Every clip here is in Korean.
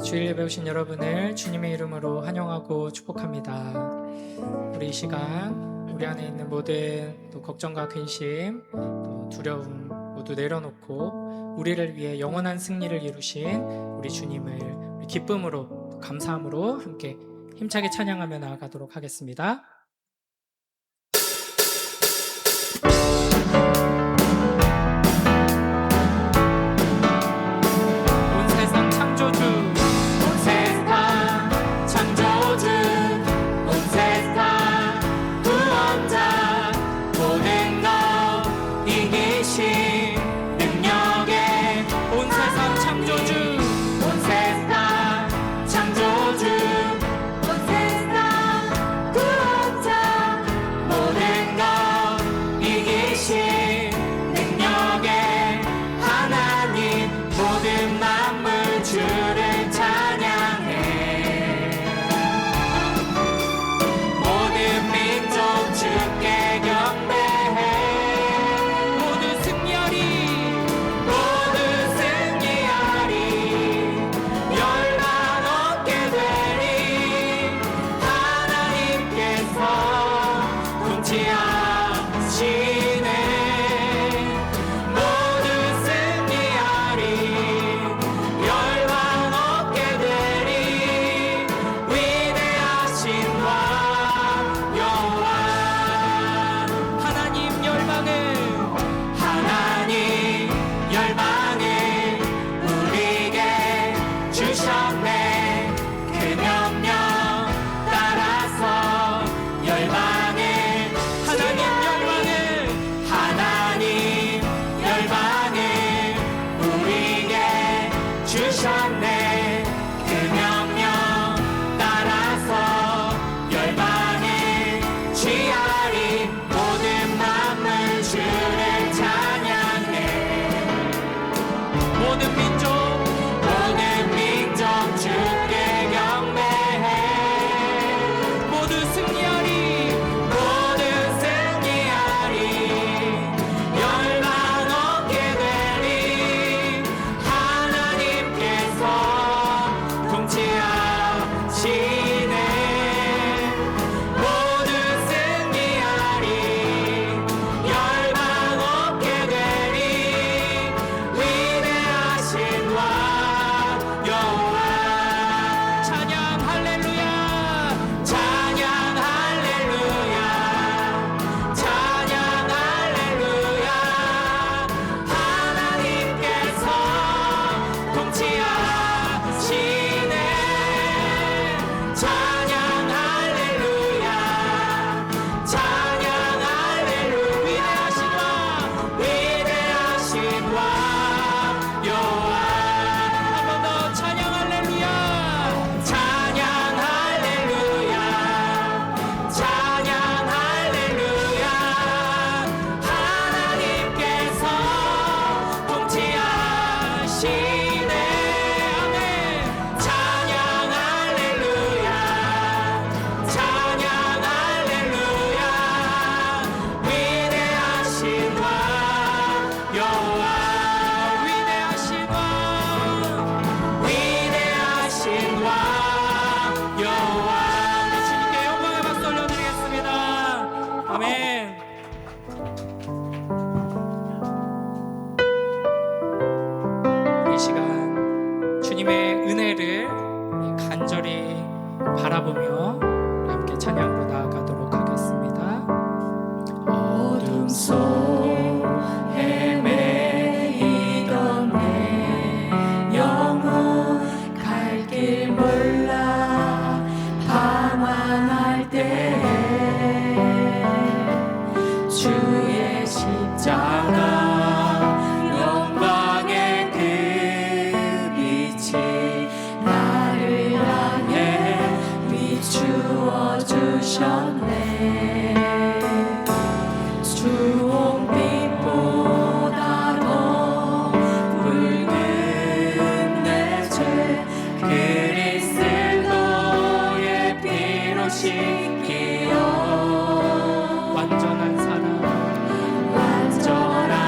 주일 예배 오신 여러분을 주님의 이름으로 환영하고 축복합니다. 우리 이 시간 우리 안에 있는 모든 또 걱정과 근심, 또 두려움 모두 내려놓고 우리를 위해 영원한 승리를 이루신 우리 주님을 우리 기쁨으로 또 감사함으로 함께 힘차게 찬양하며 나아가도록 하겠습니다. 온 세상 창조주, 온 세상 창조주, 온 세상 구원자, 모든 것 이기신 능력의 온 세상 창조주, 온 세상 창조주, 온 세상 구원자, 모든 것 이기신 능력의 하나님, 모든 만물 주를 찬양해. 모든 민족 주께 경배해. 모두 승리하리, 모두 승리하리. 열반 얻게 되리. 하나님께서 통치하시네. 모두 승리하리. 열반 얻게 되리. 위대하신 왕 여호와. 하나님 열방을 우리에게 주셨네. 그 명령 따라서 열방을, 하나님 열방을 우리에게 주셨네. 그 명령 따라서 열방을 취하리. 모든 만물 주를 찬양해. 모든 민족 주께 경배해. 모두 승리하리, 모두 승리하리. 열반 얻게 되리. 하나님께서 통치하시네. 모두 승리하리. 열반 얻게 되리. 위대하신 왕 여호와. 찬양 할렐루야, 찬양 할렐루야, 찬양 할렐루야. 하나님께서 통치하시네. 찬양 할렐루야, 찬양 할렐루야. 위대하신 왕 여호와. 한 번 더 찬양 할렐루야, 찬양 할렐루야, 찬양 할렐루야. 하나님께서 통치하시네. 아멘. 찬양 할렐루야, 찬양 할렐루야. 위대하신 왕 여호와. 위대하신 왕, 위대하신 왕 여호와. 주님께 영광의 박수 올려드리겠습니다. 아멘. 이 시간 주님의 은혜를 간절히 바라보며 함께 찬양으로 나아가도록 하겠습니다. 어둠 속 헤매이던 내 영혼 갈 길 몰라 방황할 때 주의 십자가 영광의 그 빛이 나를 향해 비추어 주셨네. 주홍빛보다 더 붉은 내 죄 그리스도의 피로 씻기어 완전한 사랑, 완전한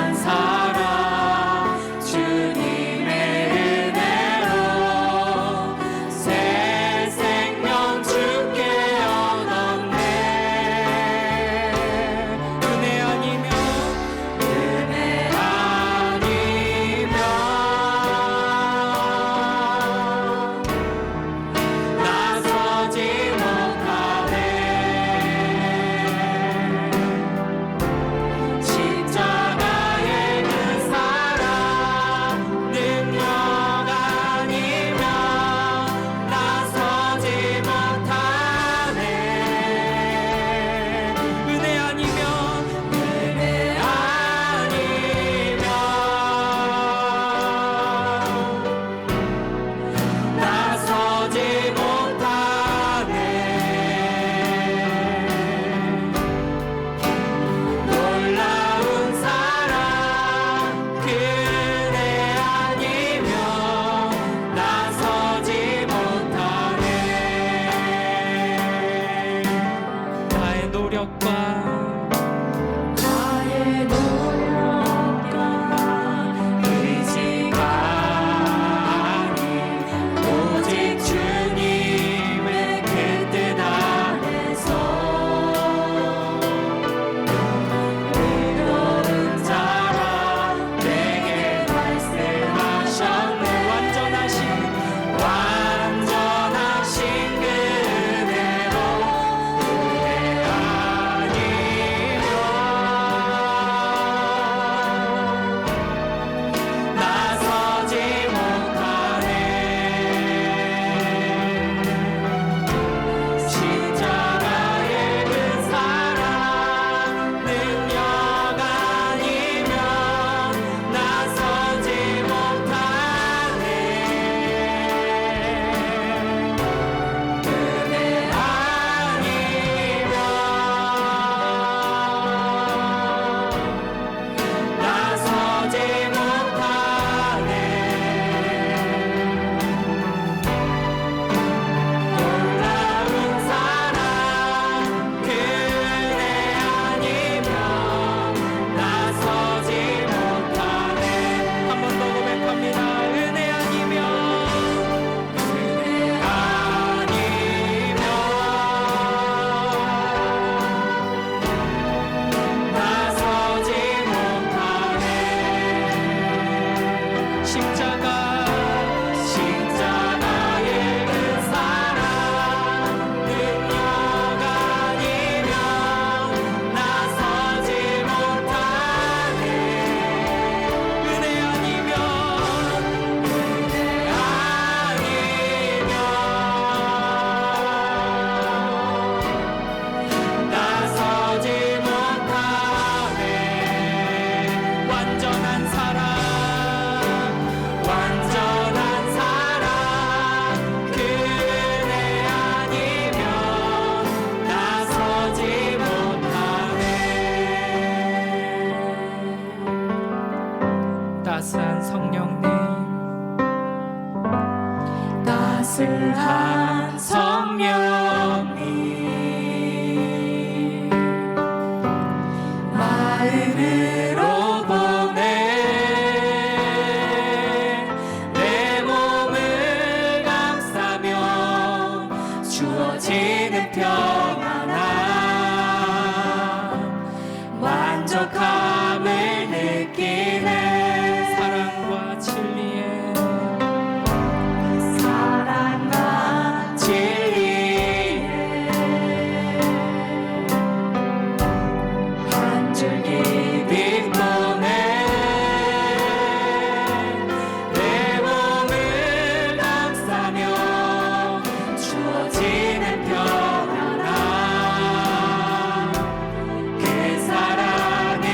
따스한 성령님, 따스한 성령님 마음으로 보내 내 몸을 감싸며 주어지는 평안함 만족함을 느끼네 사랑과 진리의 사랑과 진리에 한 줄기 빛 보내 내 몸을 감싸며 주어지는 평안함 그 사랑을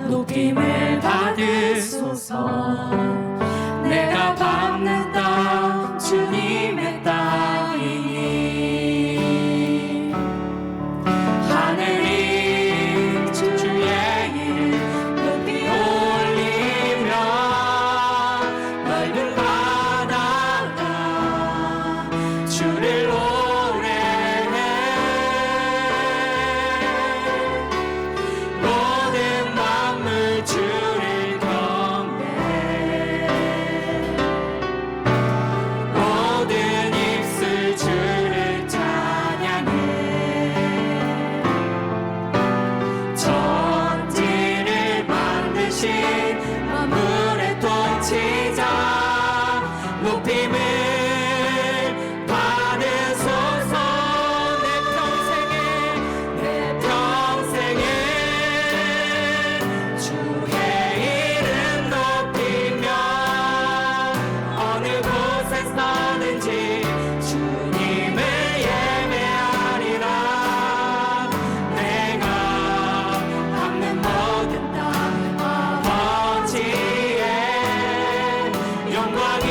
높임을 받으소서. 내가 밟는 땅 주님의 땅이니 하늘이 주의 이름 높이 올리며 넓은 바다가 주를 노래해. 모든 만물 주를 경배해. 모든 입술 주를 찬양해. 천지를 만드신 만물의 통치자 높임을 받으소서. 내 평생에 주의 이름 높이며 어느 곳에 서든지 주님을 예배하리라. 내가 밟는 모든 땅 아버지의 영광이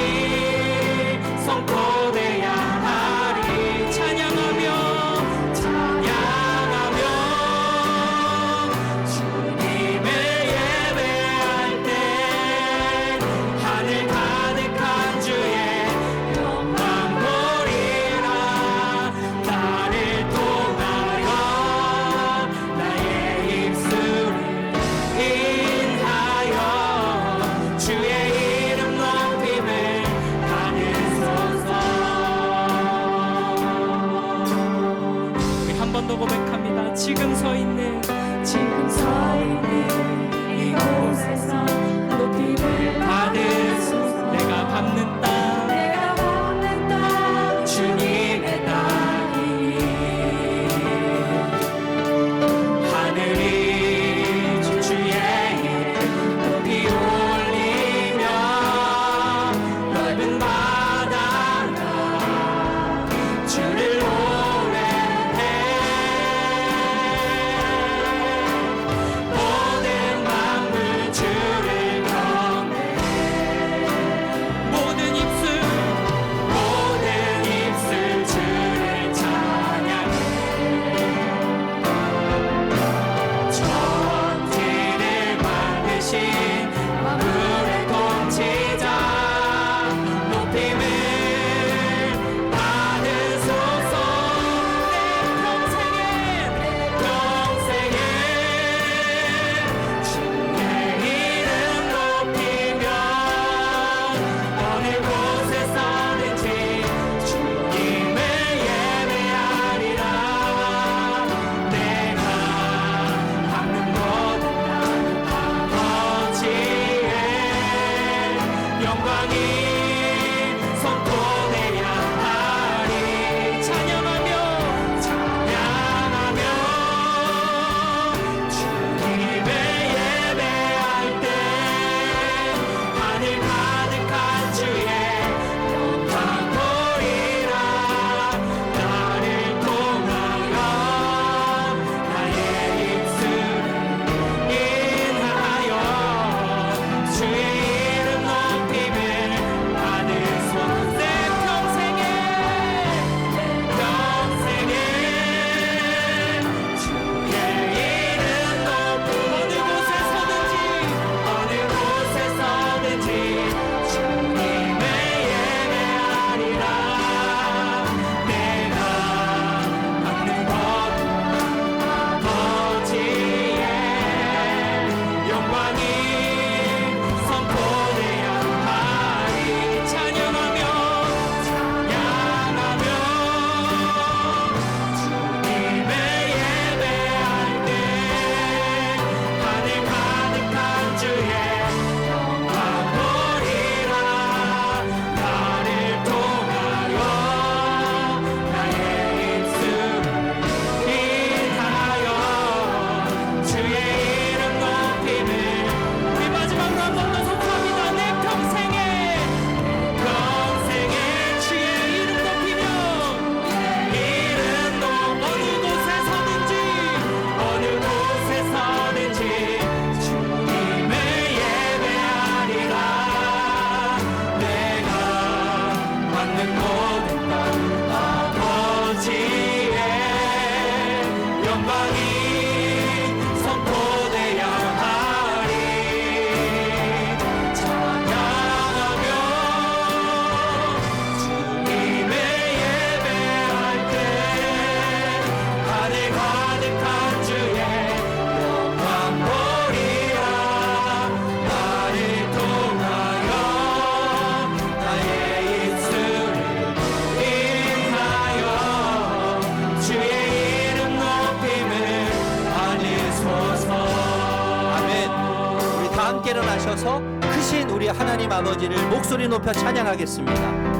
선포돼야 하리. 찬양하며 주님을 예배할 때 하늘 가득한 주의 영광 보리라. 나를 통하여 나의 입술을 인하여 주의 이름 높임을 받으소서. 우리 한 번 더 고백합니다. 지금 서 있는 이곳에서 높임을 받으소서. 내가 밟는 땅 주님의 땅이니 하늘이 주의 이름 높이 올리며 넓은 바다가 주를 노래해. 모든 만물 주를 경배해. 모든 입술 주를 찬양해. 천지를 만드신 만물의 통치자 높임을 받으소서. 내 평생에 주의 이름 높이며 어느 곳에 서든지 주님을 예배하리라. 내가 밟는 모든 땅 아버지의 영광이 선포돼야 하리. 찬양하며 주님을 예배할 때 하늘 가득한 주의 영광 보리라. 나를 통하여 나의 입술을 인하여 주의 이름 높임을 앞에서 크신 우리 하나님 아버지를 목소리 높여 찬양하겠습니다.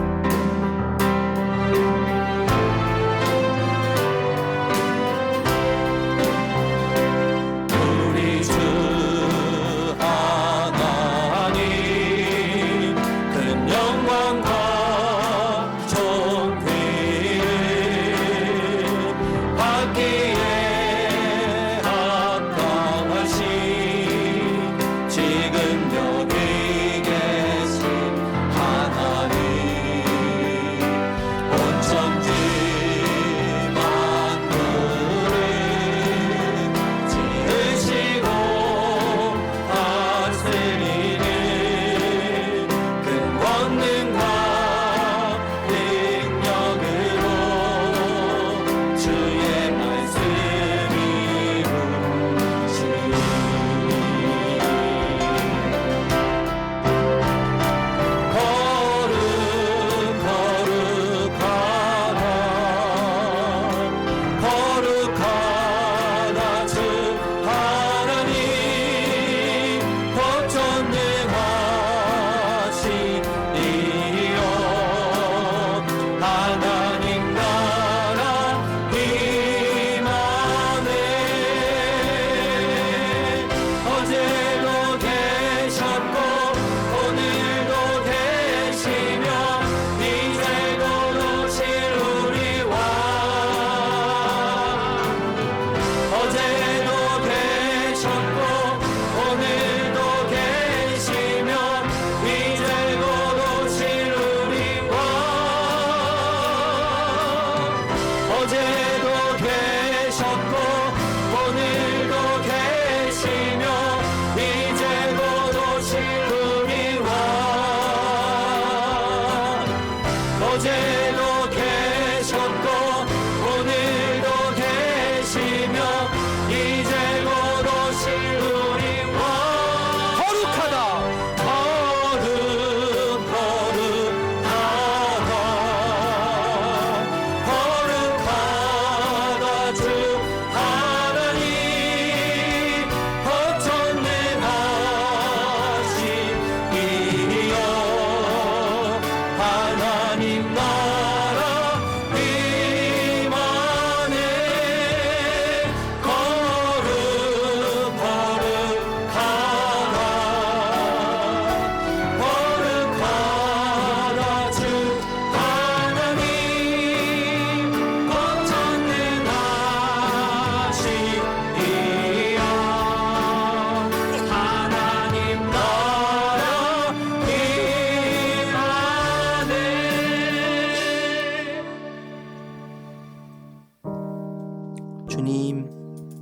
주님,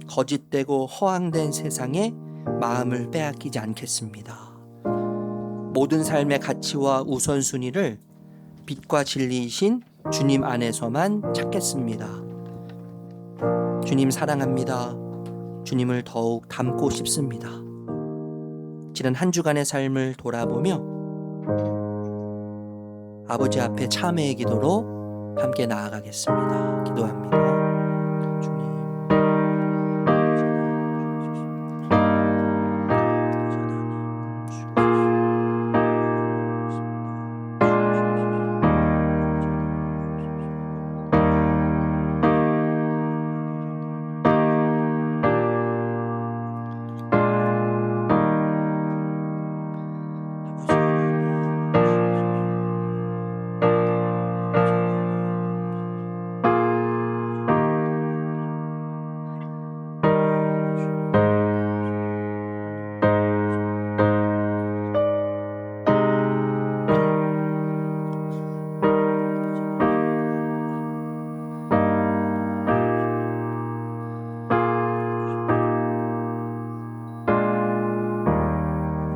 거짓되고 허황된 세상에 마음을 빼앗기지 않겠습니다. 모든 삶의 가치와 우선순위를 빛과 진리이신 주님 안에서만 찾겠습니다. 주님 사랑합니다. 주님을 더욱 닮고 싶습니다. 지난 한 주간의 삶을 돌아보며 아버지 앞에 참회의 기도로 함께 나아가겠습니다. 기도합니다.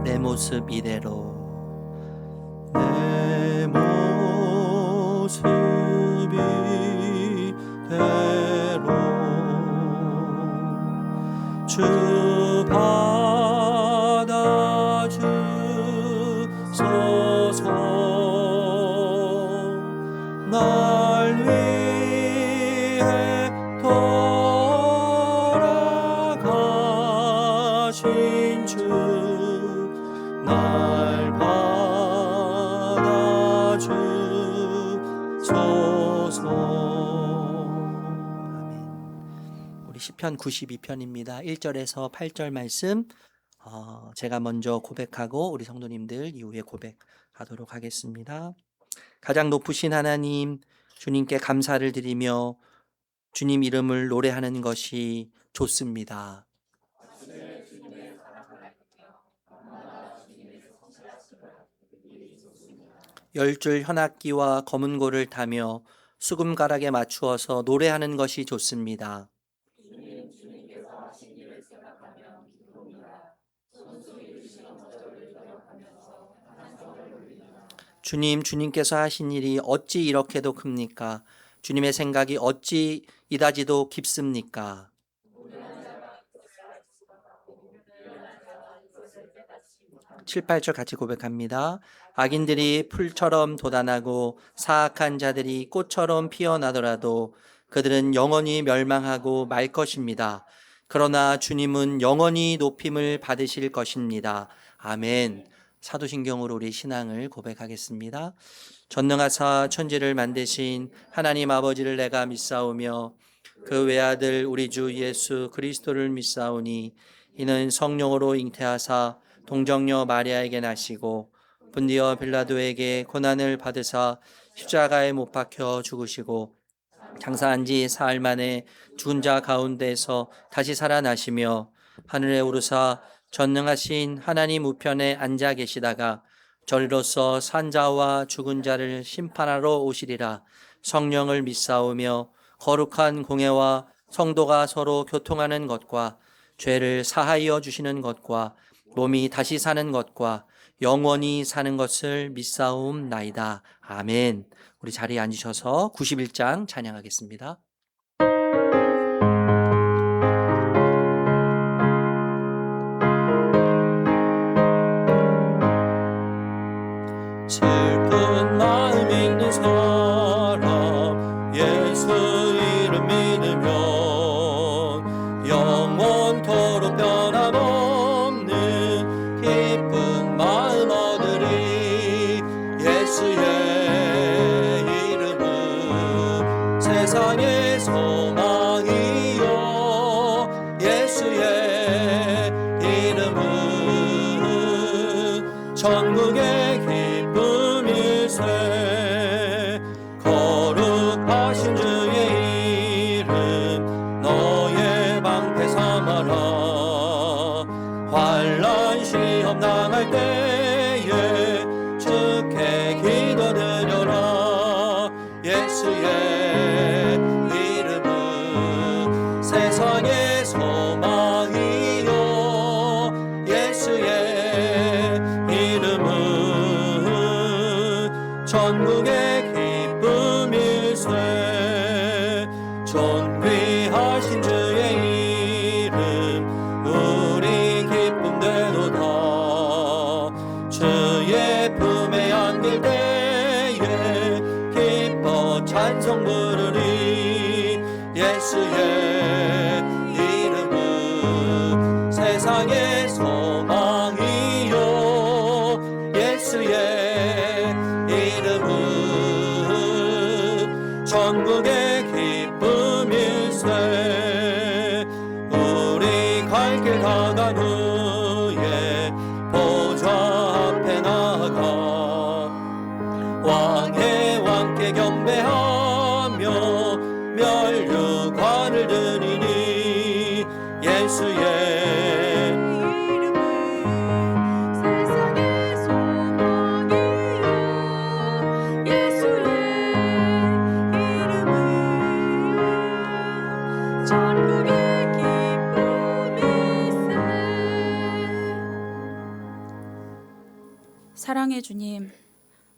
내 모습 이대로 내 모습 이대로 주 받아주소서. 날 위해 돌아가신 주 날 시편 92편입니다. 1절에서 8절 말씀 제가 먼저 고백하고 우리 성도님들 이후에 고백하도록 하겠습니다. 가장 높으신 하나님, 주님께 감사를 드리며 주님 이름을 노래하는 것이 좋습니다. 열 줄 현악기와 검은고를 타며 수금가락에 맞추어서 노래하는 것이 좋습니다. 주님께서 하신 일이 어찌 이렇게도 큽니까? 주님의 생각이 어찌 이다지도 깊습니까? 7, 8절 같이 고백합니다. 악인들이 풀처럼 돋아나고 사악한 자들이 꽃처럼 피어나더라도 그들은 영원히 멸망하고 말 것입니다. 그러나 주님은 영원히 높임을 받으실 것입니다. 아멘. 사도신경으로 우리 신앙을 고백하겠습니다. 전능하사 천지를 만드신 하나님 아버지를 내가 믿사오며 그 외아들 우리 주 예수 그리스도를 믿사오니 이는 성령으로 잉태하사 동정녀 마리아에게 나시고 본디어 빌라도에게 고난을 받으사 십자가에 못 박혀 죽으시고 장사한 지 사흘 만에 죽은 자 가운데서 다시 살아나시며 하늘에 오르사 전능하신 하나님 우편에 앉아 계시다가 저리로서 산 자와 죽은 자를 심판하러 오시리라. 성령을 믿사오며 거룩한 공회와 성도가 서로 교통하는 것과 죄를 사하여 주시는 것과 몸이 다시 사는 것과 영원히 사는 것을 믿사옵나이다. 아멘. 우리 자리에 앉으셔서 91장 찬양하겠습니다. 슬픈 마음 있는 사람 예수 이름 믿으면 영원토록 변함없는 기쁜 마음 얻으리. 예수의 이름은 세상의 소망이요 예수의 이름은 천국의 기쁨일세. 거룩하신 주의 이름 너의 방패 삼아라. 환난 시험 당할 때에 주께 기도드려라. 예수의 이름은 세상의 소망이요 예수의 이름은 천국의 기쁨일세. 존귀하신 주의 이름 우리 기쁨되도다. 주의 품에 안길 때에 기뻐 찬송 부르리. 예수의 이름은 세상의 소망이요 예수의 이름은 천국의 기쁨일세. 우리 갈 길 다간 후에 보좌 앞에 나아가 왕의 왕께 경배하며 멸류관을 드리니. 예수의 이름은 세상의 소망이요 예수의 이름은 천국의 기쁨일세. 사랑의 주님,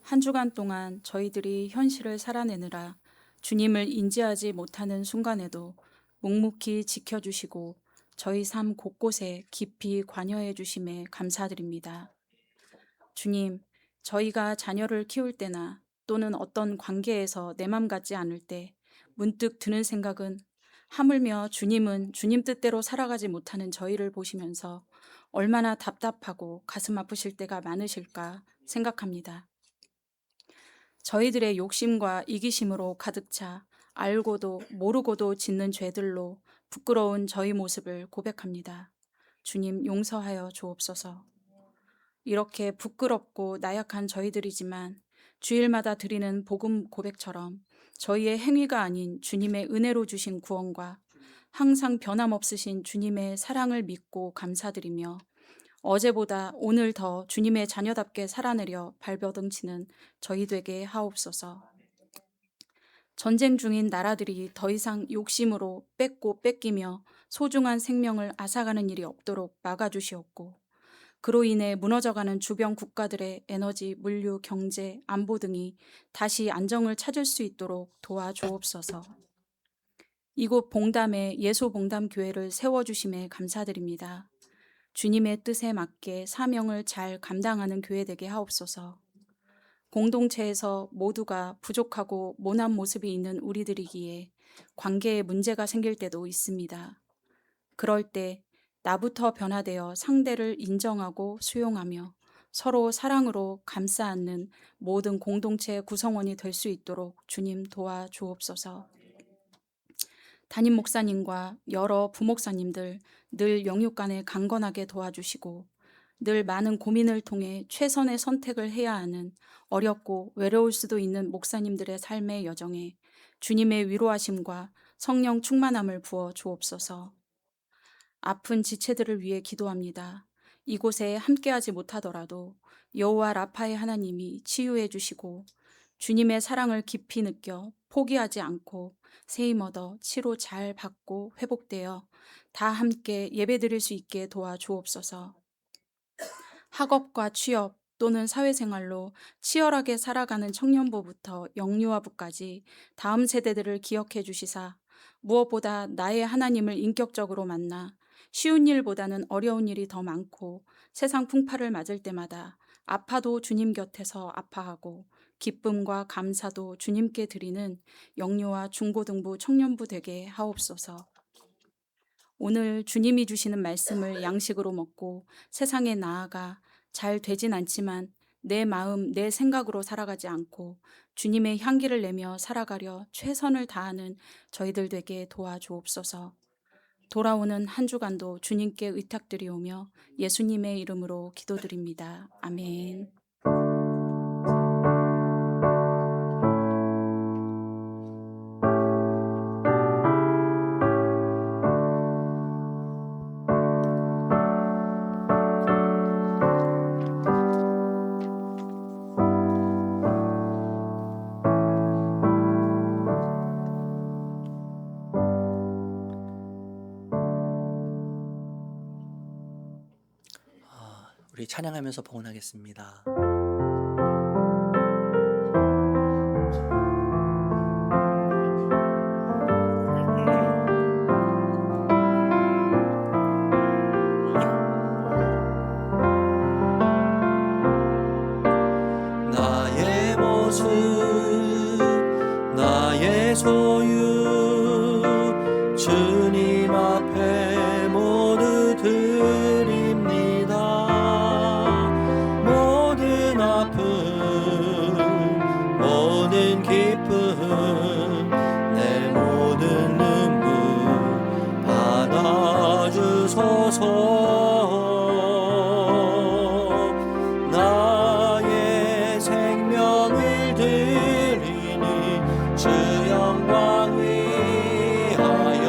한 주간 동안 저희들이 현실을 살아내느라 주님을 인지하지 못하는 순간에도 묵묵히 지켜주시고 저희 삶 곳곳에 깊이 관여해 주심에 감사드립니다. 주님, 저희가 자녀를 키울 때나 또는 어떤 관계에서 내 맘 같지 않을 때 문득 드는 생각은 하물며 주님은 주님 뜻대로 살아가지 못하는 저희를 보시면서 얼마나 답답하고 가슴 아프실 때가 많으실까 생각합니다. 저희들의 욕심과 이기심으로 가득 차 알고도 모르고도 짓는 죄들로 부끄러운 저희 모습을 고백합니다. 주님 용서하여 주옵소서. 이렇게 부끄럽고 나약한 저희들이지만 주일마다 드리는 복음 고백처럼 저희의 행위가 아닌 주님의 은혜로 주신 구원과 항상 변함없으신 주님의 사랑을 믿고 감사드리며 어제보다 오늘 더 주님의 자녀답게 살아내려 발버둥치는 저희 되게 하옵소서. 전쟁 중인 나라들이 더 이상 욕심으로 뺏고 뺏기며 소중한 생명을 앗아가는 일이 없도록 막아주시옵고, 그로 인해 무너져가는 주변 국가들의 에너지, 물류, 경제, 안보 등이 다시 안정을 찾을 수 있도록 도와주옵소서. 이곳 봉담에 예수봉담교회를 세워주심에 감사드립니다. 주님의 뜻에 맞게 사명을 잘 감당하는 교회 되게 하옵소서. 공동체에서 모두가 부족하고 모난 모습이 있는 우리들이기에 관계에 문제가 생길 때도 있습니다. 그럴 때 나부터 변화되어 상대를 인정하고 수용하며 서로 사랑으로 감싸 안는 모든 공동체 구성원이 될 수 있도록 주님 도와주옵소서. 담임 목사님과 여러 부목사님들 늘 영육간에 강건하게 도와주시고 늘 많은 고민을 통해 최선의 선택을 해야 하는 어렵고 외로울 수도 있는 목사님들의 삶의 여정에 주님의 위로하심과 성령 충만함을 부어 주옵소서. 아픈 지체들을 위해 기도합니다. 이곳에 함께하지 못하더라도 여호와 라파의 하나님이 치유해 주시고 주님의 사랑을 깊이 느껴 포기하지 않고 세임 얻어 치료 잘 받고 회복되어 다 함께 예배드릴 수 있게 도와주옵소서. 학업과 취업 또는 사회생활로 치열하게 살아가는 청년부부터 영유아부까지 다음 세대들을 기억해 주시사 무엇보다 나의 하나님을 인격적으로 만나 쉬운 일보다는 어려운 일이 더 많고 세상 풍파를 맞을 때마다 아파도 주님 곁에서 아파하고 기쁨과 감사도 주님께 드리는 영유아 중고등부 청년부 되게 하옵소서. 오늘 주님이 주시는 말씀을 양식으로 먹고 세상에 나아가 잘 되진 않지만 내 마음, 내 생각으로 살아가지 않고 주님의 향기를 내며 살아가려 최선을 다하는 저희들 되게 도와주옵소서. 돌아오는 한 주간도 주님께 의탁드리오며 예수님의 이름으로 기도드립니다. 아멘. 우리 찬양하면서 봉헌하겠습니다. 나의 모습, 나의 소유, 주님 앞에 모두 드립니다. 모든 아픔, 모든 기쁨, 내 모든 눈물 받아주소서. 나의 생명을 드리니 주 영광 위하여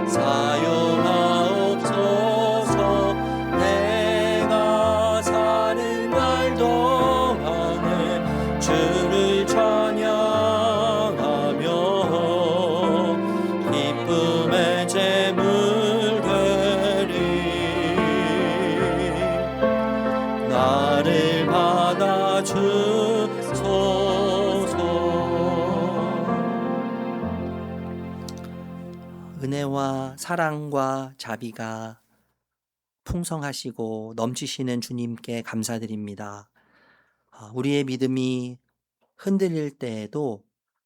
사용하옵소서. 내가 사는 날 동안에 주를 찬양하며 기쁨의 제물 되리. 나를 받아주소서. 은혜와 사랑과 자비가 풍성하시고 넘치시는 주님께 감사드립니다. 우리의 믿음이 흔들릴 때에도,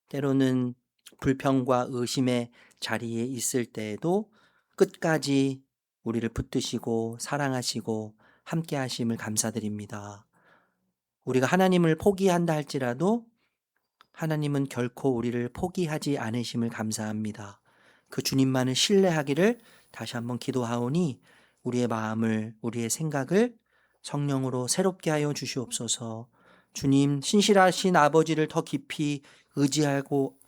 때로는 불평과 의심의 자리에 있을 때에도 끝까지 우리를 붙드시고 사랑하시고 함께 하심을 감사드립니다. 우리가 하나님을 포기한다 할지라도 하나님은 결코 우리를 포기하지 않으심을 감사합니다. 그 주님만을 신뢰하기를 다시 한번 기도하오니 우리의 마음을, 우리의 생각을 성령으로 새롭게 하여 주시옵소서. 주님, 신실하신 아버지를 더 깊이 의지하고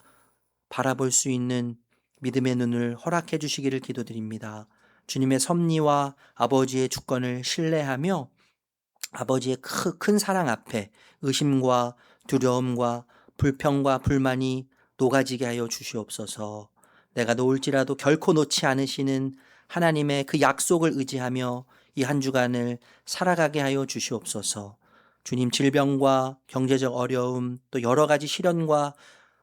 바라볼 수 있는 믿음의 눈을 허락해 주시기를 기도드립니다. 주님의 섭리와 아버지의 주권을 신뢰하며 아버지의 큰 사랑 앞에 의심과 두려움과 불평과 불만이 녹아지게 하여 주시옵소서. 내가 놓을지라도 결코 놓지 않으시는 하나님의 그 약속을 의지하며 이 한 주간을 살아가게 하여 주시옵소서. 주님, 질병과 경제적 어려움, 또 여러 가지 시련과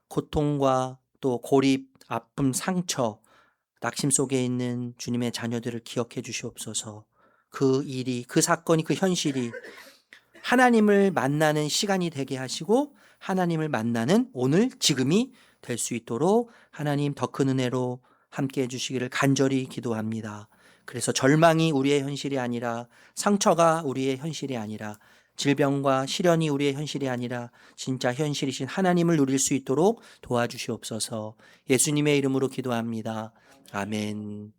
고통과 또 고립, 아픔, 상처, 낙심 속에 있는 주님의 자녀들을 기억해 주시옵소서. 그 일이, 그 사건이, 그 현실이 하나님을 만나는 시간이 되게 하시고 하나님을 만나는 오늘, 지금이 될 수 있도록 하나님 더 큰 은혜로 함께 해주시기를 간절히 기도합니다. 그래서 절망이 우리의 현실이 아니라, 상처가 우리의 현실이 아니라, 질병과 시련이 우리의 현실이 아니라 진짜 현실이신 하나님을 누릴 수 있도록 도와주시옵소서. 예수님의 이름으로 기도합니다. 아멘.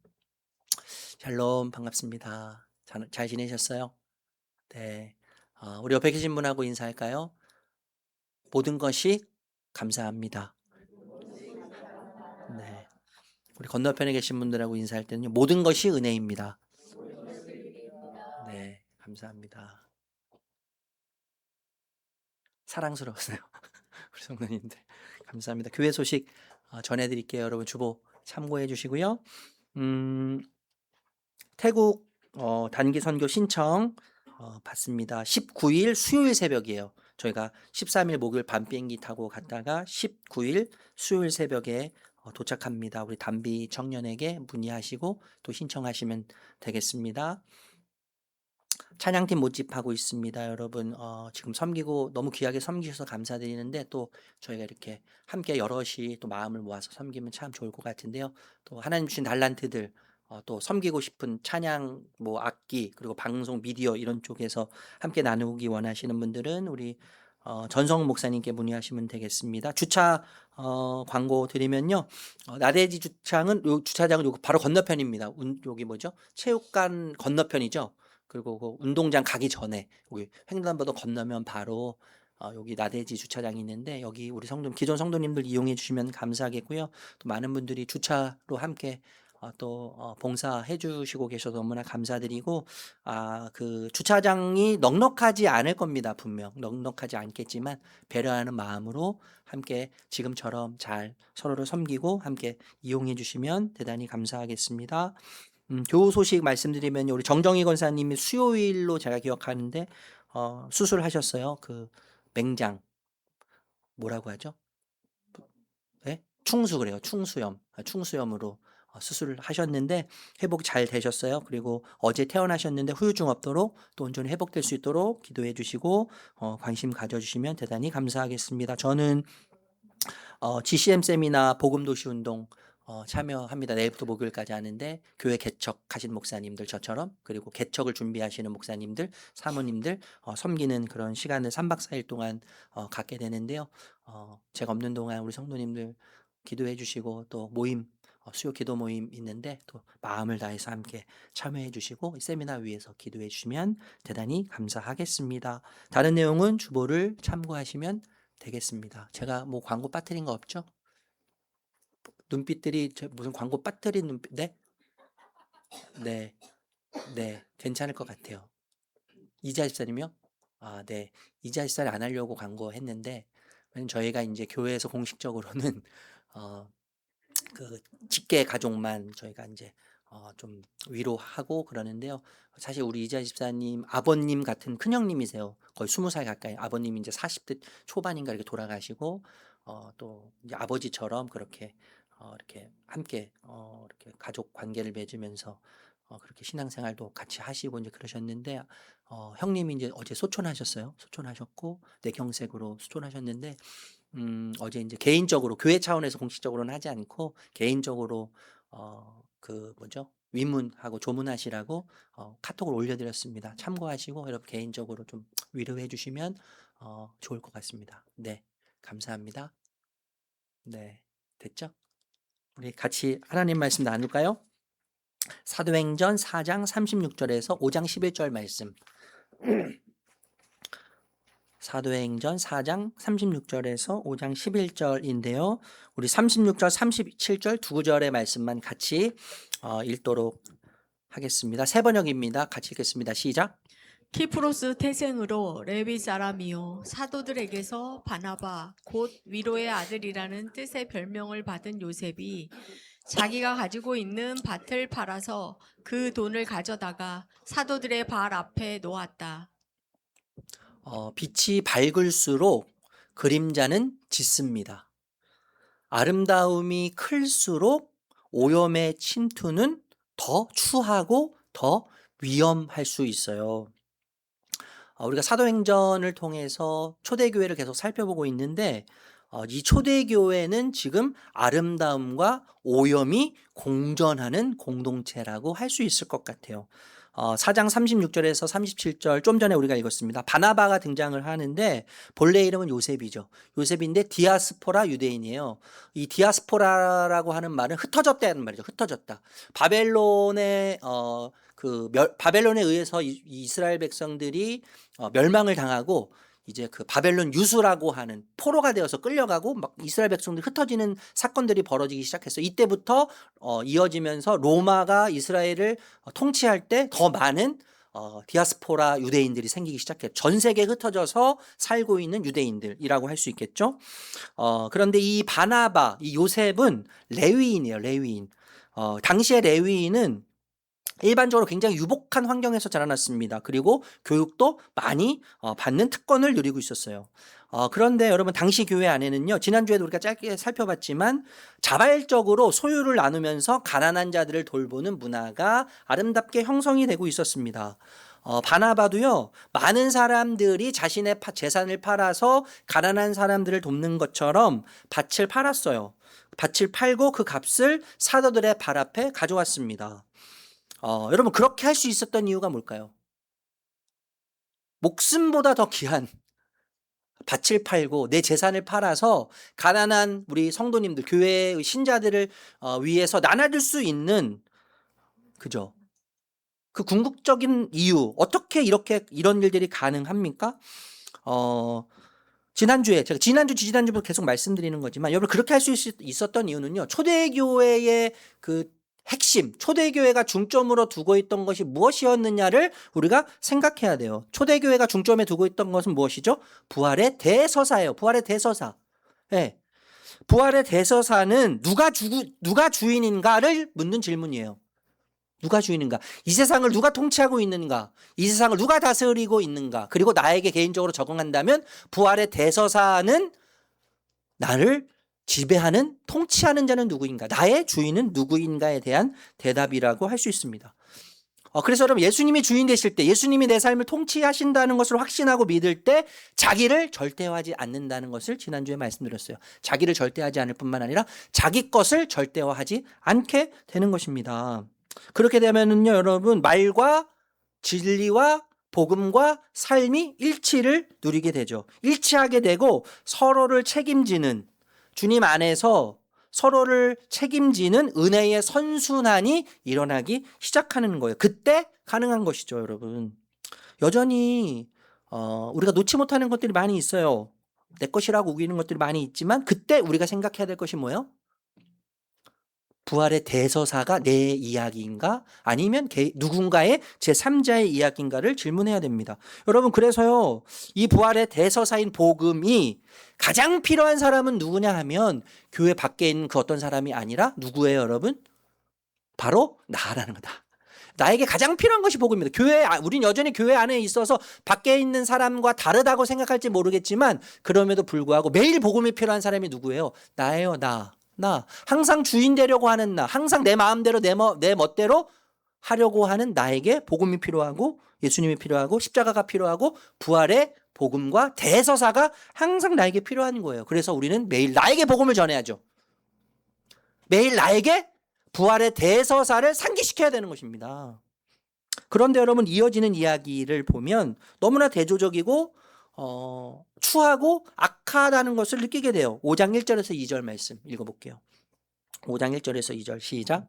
샬롬, 반갑습니다. 잘 지내셨어요? 네. 우리 옆에 계신 분하고 인사할까요? 모든 것이 감사합니다. 네. 우리 건너편에 계신 분들하고 인사할 때는요, 모든 것이 은혜입니다. 네, 감사합니다. 사랑스러우세요. 우리 성도님들. 감사합니다. 교회 소식 전해드릴게요. 여러분 주보 참고해 주시고요. 태국 단기 선교 신청 받습니다. 19일 수요일 새벽이에요. 저희가 13일 목요일 밤 비행기 타고 갔다가 19일 수요일 새벽에 도착합니다. 우리 담비 청년에게 문의하시고 또 신청하시면 되겠습니다. 찬양팀 모집하고 있습니다. 여러분 지금 섬기고 너무 귀하게 섬기셔서 감사드리는데 또 저희가 이렇게 함께 여럿이 또 마음을 모아서 섬기면 참 좋을 것 같은데요. 또 하나님 주신 달란트들 또 섬기고 싶은 찬양 뭐 악기 그리고 방송 미디어 이런 쪽에서 함께 나누기 원하시는 분들은 우리 전성훈 목사님께 문의하시면 되겠습니다. 주차 광고 드리면요. 나대지 주차장은 요 바로 건너편입니다. 여기 뭐죠? 체육관 건너편이죠. 그리고 그 운동장 가기 전에 여기 횡단보도 건너면 바로 여기 나대지 주차장이 있는데 여기 우리 기존 성도님들 이용해 주시면 감사하겠고요. 또 많은 분들이 주차로 함께 또 봉사해 주시고 계셔서 너무나 감사드리고 그 주차장이 넉넉하지 않을 겁니다. 분명 넉넉하지 않겠지만 배려하는 마음으로 함께 지금처럼 잘 서로를 섬기고 함께 이용해 주시면 대단히 감사하겠습니다. 교우 소식 말씀드리면 우리 정정희 권사님이 수요일로 제가 기억하는데 수술하셨어요. 그 맹장 뭐라고 하죠? 네? 충수 그래요. 충수염으로 수술을 하셨는데 회복 잘 되셨어요. 그리고 어제 퇴원하셨는데 후유증 없도록 또 온전히 회복될 수 있도록 기도해 주시고 관심 가져주시면 대단히 감사하겠습니다. 저는 GCM 세미나 복음도시 운동 참여합니다. 내일부터 목요일까지 하는데 교회 개척하신 목사님들 저처럼 그리고 개척을 준비하시는 목사님들, 사모님들 섬기는 그런 시간을 3박 4일 동안 갖게 되는데요. 제가 없는 동안 우리 성도님들 기도해 주시고 또 모임 수요 기도 모임 있는데 또 마음을 다해서 함께 참여해 주시고 세미나 위에서 기도해 주시면 대단히 감사하겠습니다. 다른 내용은 주보를 참고하시면 되겠습니다. 제가 뭐 광고 빠뜨린 거 없죠? 눈빛들이 무슨 광고 빠뜨린 눈빛? 네? 네, 네, 괜찮을 것 같아요. 이자 집사님이요? 네, 이자 집사를 안 하려고 광고했는데 저희가 이제 교회에서 공식적으로는 그 직계 가족만 저희가 이제 좀 위로하고 그러는데요. 사실 우리 이자 집사님 아버님 같은 큰형님이세요. 거의 20살 가까이. 아버님이 이제 40대 초반인가 이렇게 돌아가시고 또 이제 아버지처럼 그렇게 이렇게 함께 이렇게 가족 관계를 맺으면서 그렇게 신앙생활도 같이 하시고 이제 그러셨는데 형님이 이제 어제 소천하셨어요. 소천하셨고 내경색으로 소천하셨는데 어제 이제 개인적으로 교회 차원에서 공식적으로는 하지 않고 개인적으로 그 뭐죠? 위문하고 조문하시라고 카톡을 올려드렸습니다. 참고하시고 여러분 개인적으로 좀 위로해 주시면 좋을 것 같습니다. 네, 감사합니다. 네, 됐죠? 우리 같이 하나님 말씀 나눌까요? 사도행전 4장 36절에서 5장 11절 말씀. 사도행전 4장 36절에서 5장 11절인데요. 우리 36절, 37절 두 구절의 말씀만 같이 읽도록 하겠습니다. 세 번역입니다. 같이 읽겠습니다. 시작. 키프로스 태생으로 레위 사람이요 사도들에게서 바나바 곧 위로의 아들이라는 뜻의 별명을 받은 요셉이 자기가 가지고 있는 밭을 팔아서 그 돈을 가져다가 사도들의 발 앞에 놓았다. 빛이 밝을수록 그림자는 짙습니다. 아름다움이 클수록 오염의 침투는 더 추하고 더 위험할 수 있어요. 우리가 사도행전을 통해서 초대교회를 계속 살펴보고 있는데 이 초대교회는 지금 아름다움과 오염이 공존하는 공동체라고 할 수 있을 것 같아요. 4장 36절에서 37절 좀 전에 우리가 읽었습니다. 바나바가 등장을 하는데 본래 이름은 요셉이죠. 요셉인데 디아스포라 유대인이에요. 이 디아스포라라고 하는 말은 흩어졌다는 말이죠. 흩어졌다. 바벨론에 의해서 이스라엘 백성들이 멸망을 당하고 이제 그 바벨론 유수라고 하는 포로가 되어서 끌려가고 막 이스라엘 백성들이 흩어지는 사건들이 벌어지기 시작했어요. 이때부터 이어지면서 로마가 이스라엘을 통치할 때 더 많은 디아스포라 유대인들이 생기기 시작해요. 전 세계에 흩어져서 살고 있는 유대인들이라고 할 수 있겠죠. 그런데 이 바나바, 이 요셉은 레위인이에요. 레위인. 당시의 레위인은 일반적으로 굉장히 유복한 환경에서 자라났습니다. 그리고 교육도 많이 받는 특권을 누리고 있었어요. 그런데 여러분 당시 교회 안에는요. 지난주에도 우리가 짧게 살펴봤지만 자발적으로 소유를 나누면서 가난한 자들을 돌보는 문화가 아름답게 형성이 되고 있었습니다. 바나바도요. 많은 사람들이 자신의 재산을 팔아서 가난한 사람들을 돕는 것처럼 밭을 팔았어요. 밭을 팔고 그 값을 사도들의 발 앞에 가져왔습니다. 여러분 그렇게 할 수 있었던 이유가 뭘까요? 목숨보다 더 귀한 밭을 팔고 내 재산을 팔아서 가난한 우리 성도님들, 교회의 신자들을 위해서 나눠줄 수 있는 그죠? 그 궁극적인 이유, 어떻게 이런 일들이 가능합니까? 제가 지지난주부터 계속 말씀드리는 거지만 여러분 그렇게 할 수 있었던 이유는요. 초대교회의 그 핵심, 초대교회가 중점으로 두고 있던 것이 무엇이었느냐를 우리가 생각해야 돼요. 초대교회가 중점에 두고 있던 것은 무엇이죠? 부활의 대서사예요. 부활의 대서사. 네. 부활의 대서사는 누가 주인인가를 묻는 질문이에요. 누가 주인인가? 이 세상을 누가 통치하고 있는가? 이 세상을 누가 다스리고 있는가? 그리고 나에게 개인적으로 적용한다면 부활의 대서사는 나를 지배하는, 통치하는 자는 누구인가? 나의 주인은 누구인가에 대한 대답이라고 할 수 있습니다. 그래서 여러분 예수님이 주인 되실 때, 예수님이 내 삶을 통치하신다는 것을 확신하고 믿을 때 자기를 절대화하지 않는다는 것을 지난주에 말씀드렸어요. 자기를 절대화하지 않을 뿐만 아니라 자기 것을 절대화하지 않게 되는 것입니다. 그렇게 되면은요, 여러분 말과 진리와 복음과 삶이 일치를 누리게 되죠. 일치하게 되고 서로를 책임지는, 주님 안에서 서로를 책임지는 은혜의 선순환이 일어나기 시작하는 거예요. 그때 가능한 것이죠, 여러분. 여전히 우리가 놓지 못하는 것들이 많이 있어요. 내 것이라고 우기는 것들이 많이 있지만 그때 우리가 생각해야 될 것이 뭐예요? 부활의 대서사가 내 이야기인가? 아니면 누군가의 제3자의 이야기인가를 질문해야 됩니다. 여러분 그래서요. 이 부활의 대서사인 복음이 가장 필요한 사람은 누구냐 하면 교회 밖에 있는 그 어떤 사람이 아니라 누구예요, 여러분? 바로 나라는 거다. 나에게 가장 필요한 것이 복음입니다. 우린 여전히 교회 안에 있어서 밖에 있는 사람과 다르다고 생각할지 모르겠지만 그럼에도 불구하고 매일 복음이 필요한 사람이 누구예요? 나예요, 나. 항상 주인 되려고 하는 나, 항상 내 마음대로 내 멋대로 하려고 하는 나에게 복음이 필요하고 예수님이 필요하고 십자가가 필요하고 부활의 복음과 대서사가 항상 나에게 필요한 거예요. 그래서 우리는 매일 나에게 복음을 전해야죠. 매일 나에게 부활의 대서사를 상기시켜야 되는 것입니다. 그런데 여러분 이어지는 이야기를 보면 너무나 대조적이고 추하고 악하다는 것을 느끼게 돼요. 5장 1절에서 2절 말씀 읽어볼게요. 5장 1절에서 2절 시작.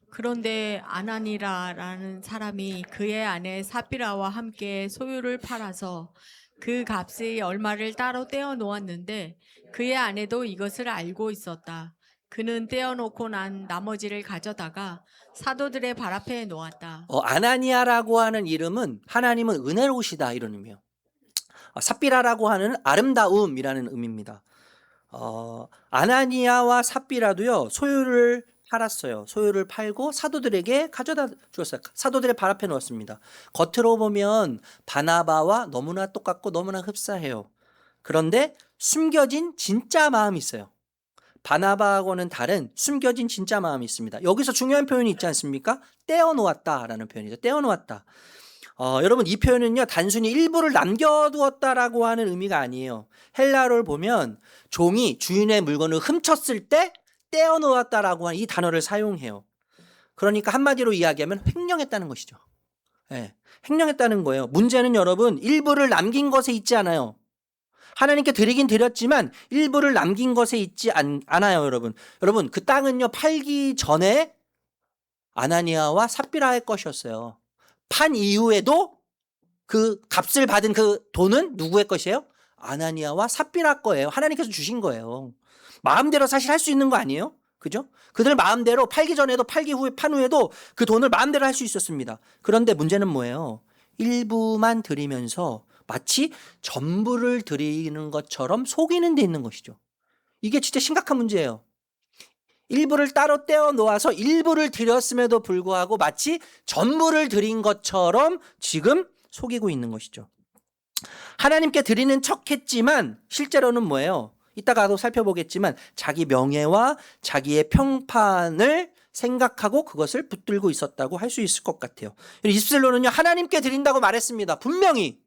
그런데 아나니라라는 사람이 그의 아내 삽비라와 함께 소유를 팔아서 그 값의 얼마를 따로 떼어 놓았는데 그의 아내도 이것을 알고 있었다. 그는 떼어놓고 난 나머지를 가져다가 사도들의 발 앞에 놓았다. 아나니아라고 하는 이름은 하나님은 은혜로우시다 이런 의미예요. 삽비라라고 하는 아름다움이라는 의미입니다. 아나니아와 삽비라도요 소유를 팔았어요. 소유를 팔고 사도들에게 가져다 주었어요. 사도들의 발 앞에 놓았습니다. 겉으로 보면 바나바와 너무나 똑같고 너무나 흡사해요. 그런데 숨겨진 진짜 마음이 있어요. 바나바하고는 다른 숨겨진 진짜 마음이 있습니다. 여기서 중요한 표현이 있지 않습니까? 떼어놓았다라는 표현이죠. 떼어놓았다. 여러분 이 표현은요 단순히 일부를 남겨두었다라고 하는 의미가 아니에요. 헬라어를 보면 종이 주인의 물건을 훔쳤을 때 떼어놓았다라고 하는 이 단어를 사용해요. 그러니까 한마디로 이야기하면 횡령했다는 것이죠. 네, 횡령했다는 거예요. 문제는 여러분 일부를 남긴 것에 있지 않아요. 하나님께 드리긴 드렸지만 일부를 남긴 것에 있지 않아요, 여러분. 여러분 그 땅은요 팔기 전에 아나니아와 삽비라의 것이었어요. 판 이후에도 그 값을 받은 그 돈은 누구의 것이에요? 아나니아와 삽비라 거예요. 하나님께서 주신 거예요. 마음대로 사실 할 수 있는 거 아니에요? 그죠? 그들 마음대로 팔기 전에도 팔기 후에 판 후에도 그 돈을 마음대로 할 수 있었습니다. 그런데 문제는 뭐예요? 일부만 드리면서 마치 전부를 드리는 것처럼 속이는 데 있는 것이죠. 이게 진짜 심각한 문제예요. 일부를 따로 떼어 놓아서 일부를 드렸음에도 불구하고 마치 전부를 드린 것처럼 지금 속이고 있는 것이죠. 하나님께 드리는 척 했지만 실제로는 뭐예요? 이따가도 살펴보겠지만 자기 명예와 자기의 평판을 생각하고 그것을 붙들고 있었다고 할 수 있을 것 같아요. 입술로는요 하나님께 드린다고 말했습니다. 분명히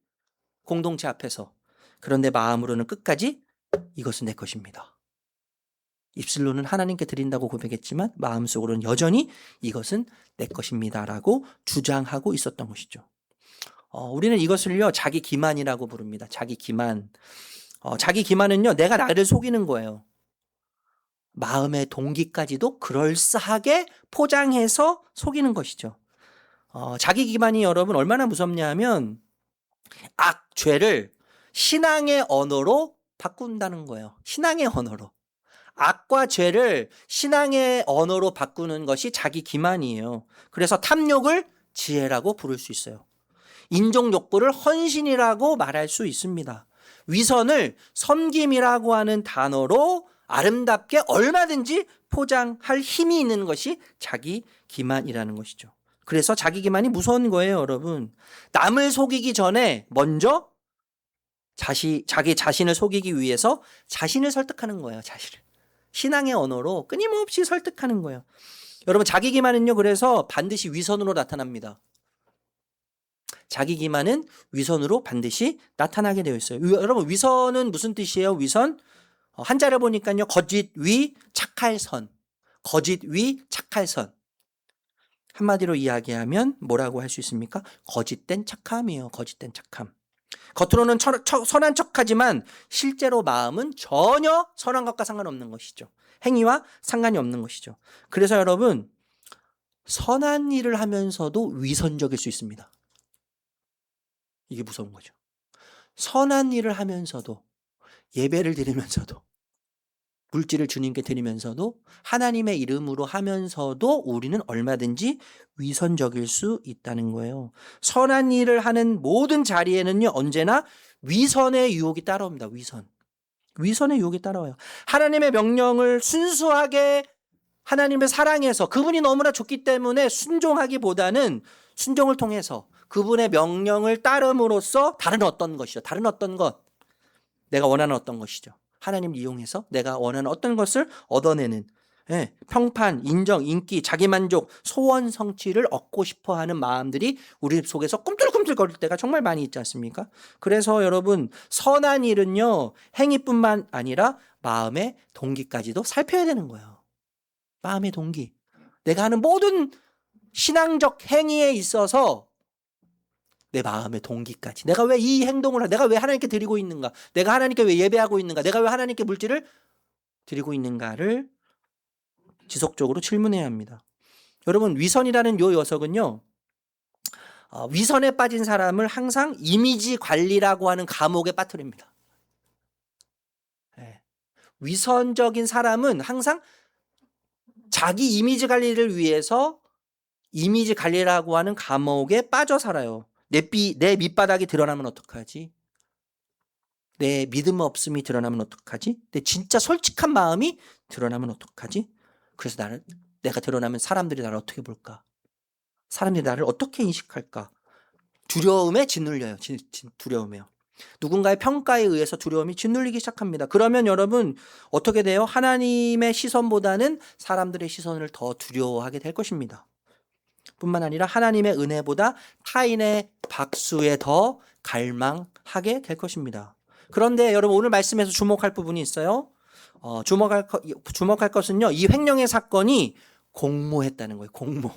공동체 앞에서. 그런데 마음으로는 끝까지 이것은 내 것입니다. 입술로는 하나님께 드린다고 고백했지만 마음속으로는 여전히 이것은 내 것입니다라고 주장하고 있었던 것이죠. 우리는 이것을요 자기 기만이라고 부릅니다. 자기 기만. 자기 기만은요 내가 나를 속이는 거예요. 마음의 동기까지도 그럴싸하게 포장해서 속이는 것이죠. 자기 기만이 여러분 얼마나 무섭냐 하면 죄를 신앙의 언어로 바꾼다는 거예요. 신앙의 언어로. 악과 죄를 신앙의 언어로 바꾸는 것이 자기 기만이에요. 그래서 탐욕을 지혜라고 부를 수 있어요. 인종 욕구를 헌신이라고 말할 수 있습니다. 위선을 섬김이라고 하는 단어로 아름답게 얼마든지 포장할 힘이 있는 것이 자기 기만이라는 것이죠. 그래서 자기 기만이 무서운 거예요, 여러분. 남을 속이기 전에 먼저 자기 자신을 속이기 위해서 자신을 설득하는 거예요, 자신을. 신앙의 언어로 끊임없이 설득하는 거예요. 여러분 자기 기만은요 그래서 반드시 위선으로 나타납니다. 자기 기만은 위선으로 반드시 나타나게 되어 있어요. 여러분 위선은 무슨 뜻이에요? 위선 한자를 보니까요 거짓 위 착할 선. 거짓 위 착할 선. 한마디로 이야기하면 뭐라고 할 수 있습니까? 거짓된 착함이에요. 거짓된 착함. 겉으로는 선한 척하지만 실제로 마음은 전혀 선한 것과 상관없는 것이죠. 행위와 상관이 없는 것이죠. 그래서 여러분 선한 일을 하면서도 위선적일 수 있습니다. 이게 무서운 거죠. 선한 일을 하면서도 예배를 드리면서도 물질을 주님께 드리면서도 하나님의 이름으로 하면서도 우리는 얼마든지 위선적일 수 있다는 거예요. 선한 일을 하는 모든 자리에는요 언제나 위선의 유혹이 따라옵니다. 위선의 유혹이 따라와요. 하나님의 명령을 순수하게 하나님의 사랑에서 그분이 너무나 좋기 때문에 순종하기보다는 순종을 통해서 그분의 명령을 따름으로써 다른 어떤 것이죠. 다른 어떤 것. 내가 원하는 어떤 것이죠. 하나님을 이용해서 내가 원하는 어떤 것을 얻어내는 평판, 인정, 인기, 자기만족, 소원 성취를 얻고 싶어하는 마음들이 우리 속에서 꿈틀꿈틀거릴 때가 정말 많이 있지 않습니까? 그래서 여러분 선한 일은요 행위뿐만 아니라 마음의 동기까지도 살펴야 되는 거예요. 마음의 동기. 내가 하는 모든 신앙적 행위에 있어서 내 마음의 동기까지. 내가 왜 이 행동을 내가 왜 하나님께 드리고 있는가? 내가 하나님께 왜 예배하고 있는가? 내가 왜 하나님께 물질을 드리고 있는가를 지속적으로 질문해야 합니다. 여러분, 위선이라는 요 녀석은요, 위선에 빠진 사람을 항상 이미지 관리라고 하는 감옥에 빠뜨립니다. 예. 위선적인 사람은 항상 자기 이미지 관리를 위해서 이미지 관리라고 하는 감옥에 빠져 살아요. 내 밑바닥이 드러나면 어떡하지? 내 믿음 없음이 드러나면 어떡하지? 내 진짜 솔직한 마음이 드러나면 어떡하지? 그래서 내가 드러나면 사람들이 나를 어떻게 볼까? 사람들이 나를 어떻게 인식할까? 두려움에 짓눌려요. 두려움에요. 누군가의 평가에 의해서 두려움이 짓눌리기 시작합니다. 그러면 여러분 어떻게 돼요? 하나님의 시선보다는 사람들의 시선을 더 두려워하게 될 것입니다. 뿐만 아니라 하나님의 은혜보다 타인의 박수에 더 갈망하게 될 것입니다. 그런데 여러분 오늘 말씀에서 주목할 부분이 있어요. 주목할 것은요, 이 횡령의 사건이 공모했다는 거예요. 공모.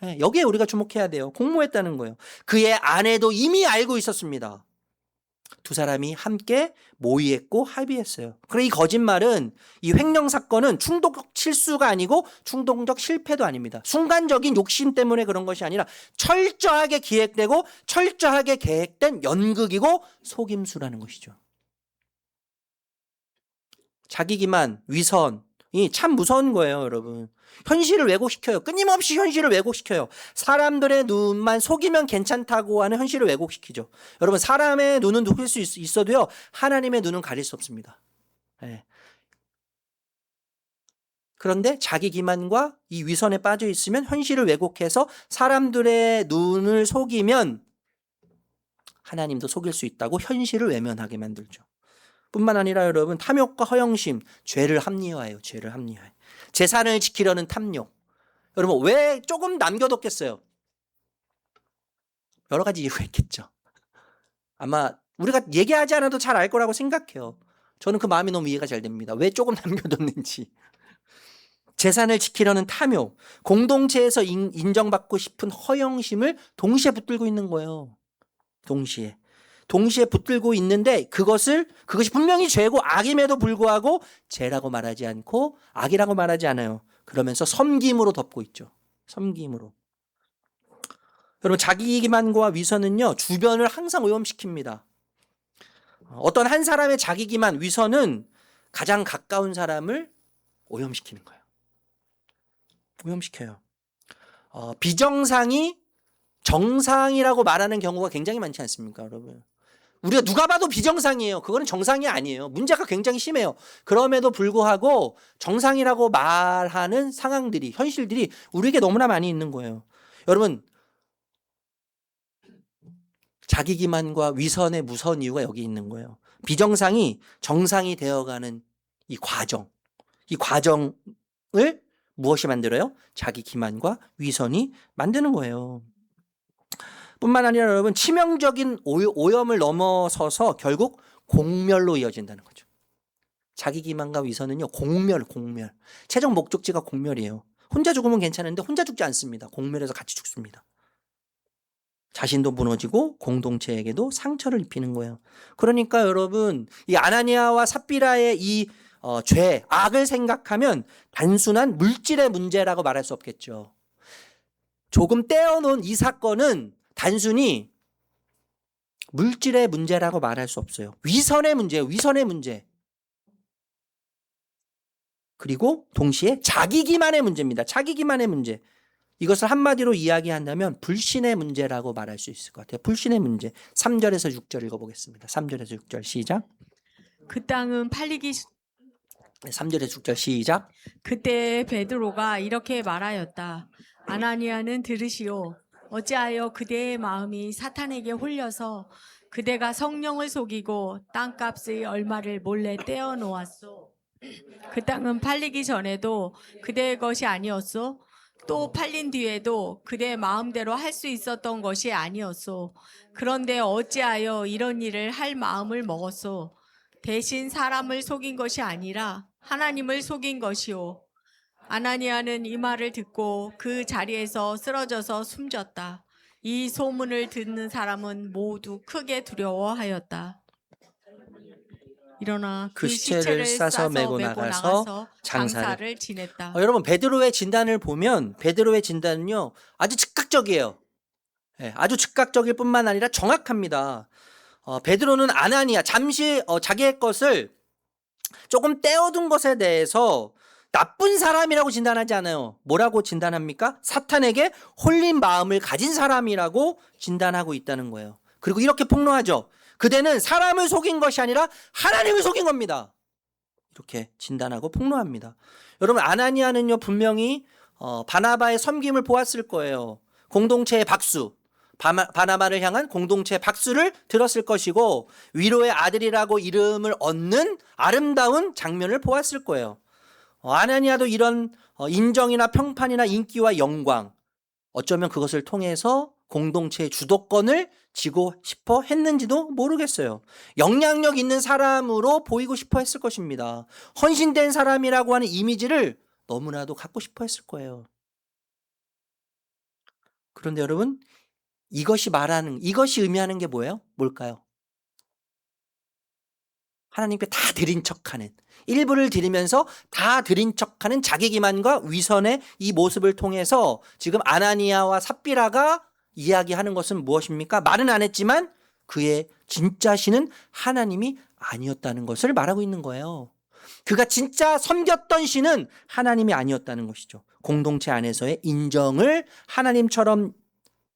네, 여기에 우리가 주목해야 돼요. 공모했다는 거예요. 그의 아내도 이미 알고 있었습니다. 두 사람이 함께 모의했고 합의했어요. 그래, 이 거짓말은, 이 횡령 사건은 충동적 실수가 아니고 충동적 실패도 아닙니다. 순간적인 욕심 때문에 그런 것이 아니라 철저하게 기획되고 철저하게 계획된 연극이고 속임수라는 것이죠. 자기 기만, 위선이 참 무서운 거예요, 여러분. 현실을 왜곡시켜요. 끊임없이 현실을 왜곡시켜요. 사람들의 눈만 속이면 괜찮다고 하는 현실을 왜곡시키죠. 여러분, 사람의 눈은 속일 수 있어도요, 하나님의 눈은 가릴 수 없습니다. 네. 그런데 자기 기만과 이 위선에 빠져 있으면 현실을 왜곡해서 사람들의 눈을 속이면 하나님도 속일 수 있다고 현실을 외면하게 만들죠. 뿐만 아니라 여러분, 탐욕과 허영심, 죄를 합리화해요. 죄를 합리화해. 재산을 지키려는 탐욕. 여러분, 왜 조금 남겨뒀겠어요? 여러 가지 이유가 있겠죠. 아마 우리가 얘기하지 않아도 잘 알 거라고 생각해요. 저는 그 마음이 너무 이해가 잘 됩니다. 왜 조금 남겨뒀는지. 재산을 지키려는 탐욕, 공동체에서 인정받고 싶은 허영심을 동시에 붙들고 있는 거예요. 동시에 붙들고 있는데 그것이 분명히 죄고 악임에도 불구하고 죄라고 말하지 않고 악이라고 말하지 않아요. 그러면서 섬김으로 덮고 있죠. 섬김으로. 여러분, 자기 기만과 위선은요, 주변을 항상 오염시킵니다. 어떤 한 사람의 자기 기만, 위선은 가장 가까운 사람을 오염시키는 거예요. 오염시켜요. 비정상이 정상이라고 말하는 경우가 굉장히 많지 않습니까, 여러분? 우리가 누가 봐도 비정상이에요. 그거는 정상이 아니에요. 문제가 굉장히 심해요. 그럼에도 불구하고 정상이라고 말하는 상황들이, 현실들이 우리에게 너무나 많이 있는 거예요. 여러분, 자기 기만과 위선의 무서운 이유가 여기 있는 거예요. 비정상이 정상이 되어가는 이 과정을 무엇이 만들어요? 자기 기만과 위선이 만드는 거예요. 뿐만 아니라 여러분, 치명적인 오염을 넘어서서 결국 공멸로 이어진다는 거죠. 자기 기만과 위선은요, 공멸. 최종 목적지가 공멸이에요. 혼자 죽으면 괜찮은데 혼자 죽지 않습니다. 공멸해서 같이 죽습니다. 자신도 무너지고 공동체에게도 상처를 입히는 거예요. 그러니까 여러분, 이 아나니아와 삽비라의 이 죄, 악을 생각하면 단순한 물질의 문제라고 말할 수 없겠죠. 조금 떼어놓은 이 사건은 단순히 물질의 문제라고 말할 수 없어요. 위선의 문제예요. 위선의 문제. 그리고 동시에 자기 기만의 문제입니다. 자기 기만의 문제. 이것을 한마디로 이야기한다면 불신의 문제라고 말할 수 있을 것 같아요. 불신의 문제. 3절에서 6절 읽어보겠습니다. 3절에서 6절 시작. 그 땅은 팔리기 3절에서 6절 시작. 그때 베드로가 이렇게 말하였다. 아나니아는 들으시오. 어찌하여 그대의 마음이 사탄에게 홀려서 그대가 성령을 속이고 땅값의 얼마를 몰래 떼어 놓았소. 그 땅은 팔리기 전에도 그대의 것이 아니었소. 또 팔린 뒤에도 그대 마음대로 할 수 있었던 것이 아니었소. 그런데 어찌하여 이런 일을 할 마음을 먹었소. 대신 사람을 속인 것이 아니라 하나님을 속인 것이오. 아나니아는 이 말을 듣고 그 자리에서 쓰러져서 숨졌다. 이 소문을 듣는 사람은 모두 크게 두려워하였다. 일어나 그 그 시체를 시체를 싸서 메고 나가서 장사를 지냈다. 여러분 베드로의 진단을 보면 베드로의 진단은요 아주 즉각적이에요. 예, 아주 즉각적일 뿐만 아니라 정확합니다. 베드로는 아나니아 잠시 자기의 것을 조금 떼어둔 것에 대해서 나쁜 사람이라고 진단하지 않아요. 뭐라고 진단합니까? 사탄에게 홀린 마음을 가진 사람이라고 진단하고 있다는 거예요. 그리고 이렇게 폭로하죠. 그대는 사람을 속인 것이 아니라 하나님을 속인 겁니다. 이렇게 진단하고 폭로합니다. 여러분 아나니아는요 분명히 바나바의 섬김을 보았을 거예요. 공동체의 박수, 바나바를 향한 공동체의 박수를 들었을 것이고 위로의 아들이라고 이름을 얻는 아름다운 장면을 보았을 거예요. 아나니아도 이런 인정이나 평판이나 인기와 영광, 어쩌면 그것을 통해서 공동체의 주도권을 쥐고 싶어 했는지도 모르겠어요. 영향력 있는 사람으로 보이고 싶어 했을 것입니다. 헌신된 사람이라고 하는 이미지를 너무나도 갖고 싶어 했을 거예요. 그런데 여러분, 이것이 의미하는 게 뭐예요? 뭘까요? 하나님께 다 드린 척하는, 일부를 드리면서 다 드린 척하는 자기 기만과 위선의 이 모습을 통해서 지금 아나니아와 삽비라가 이야기하는 것은 무엇입니까? 말은 안 했지만 그의 진짜 신은 하나님이 아니었다는 것을 말하고 있는 거예요. 그가 진짜 섬겼던 신은 하나님이 아니었다는 것이죠. 공동체 안에서의 인정을 하나님처럼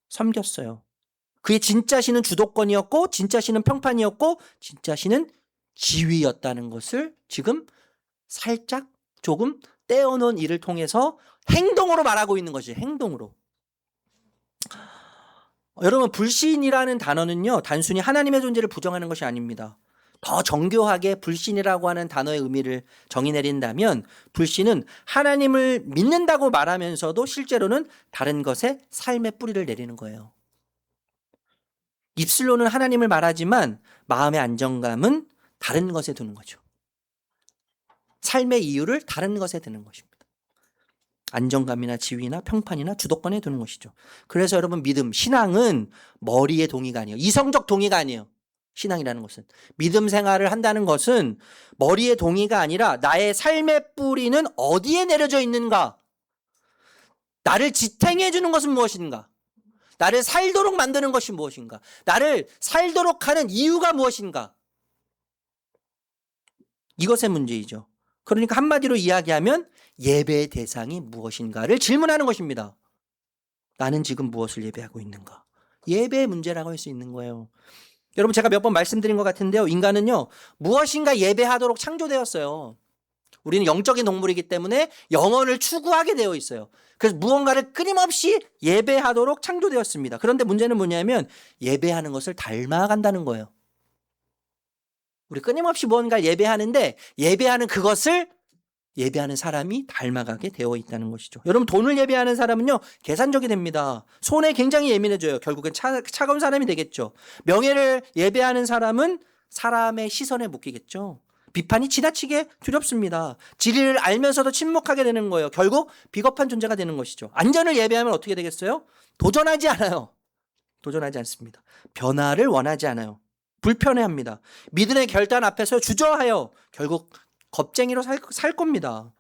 섬겼어요. 그의 진짜 신은 주도권이었고 진짜 신은 평판이었고 진짜 신은 지위였다는 것을 지금 살짝 조금 떼어놓은 일을 통해서 행동으로 말하고 있는 것이 행동으로. 여러분 불신이라는 단어는요 단순히 하나님의 존재를 부정하는 것이 아닙니다. 더 정교하게 불신이라고 하는 단어의 의미를 정의 내린다면 불신은 하나님을 믿는다고 말하면서도 실제로는 다른 것에 삶의 뿌리를 내리는 거예요. 입술로는 하나님을 말하지만 마음의 안정감은 다른 것에 두는 거죠. 삶의 이유를 다른 것에 두는 것입니다. 안정감이나 지위나 평판이나 주도권에 두는 것이죠. 그래서 여러분 믿음, 신앙은 머리의 동의가 아니에요. 이성적 동의가 아니에요. 신앙이라는 것은. 믿음 생활을 한다는 것은 머리의 동의가 아니라 나의 삶의 뿌리는 어디에 내려져 있는가? 나를 지탱해 주는 것은 무엇인가? 나를 살도록 만드는 것이 무엇인가? 나를 살도록 하는 이유가 무엇인가? 이것의 문제이죠. 그러니까 한마디로 이야기하면 예배의 대상이 무엇인가를 질문하는 것입니다. 나는 지금 무엇을 예배하고 있는가? 예배의 문제라고 할 수 있는 거예요. 여러분 제가 몇 번 말씀드린 것 같은데요. 인간은요 무엇인가 예배하도록 창조되었어요. 우리는 영적인 동물이기 때문에 영혼을 추구하게 되어 있어요. 그래서 무언가를 끊임없이 예배하도록 창조되었습니다. 그런데 문제는 뭐냐면 예배하는 것을 닮아간다는 거예요. 우리 끊임없이 무언가를 예배하는데 예배하는 그것을 예배하는 사람이 닮아가게 되어 있다는 것이죠. 여러분 돈을 예배하는 사람은요 계산적이 됩니다. 손에 굉장히 예민해져요. 결국엔 차가운 사람이 되겠죠. 명예를 예배하는 사람은 사람의 시선에 묶이겠죠. 비판이 지나치게 두렵습니다. 진리를 알면서도 침묵하게 되는 거예요. 결국 비겁한 존재가 되는 것이죠. 안전을 예배하면 어떻게 되겠어요? 도전하지 않아요. 도전하지 않습니다. 변화를 원하지 않아요. 불편해합니다. 믿음의 결단 앞에서 주저하여 결국 겁쟁이로 살 겁니다.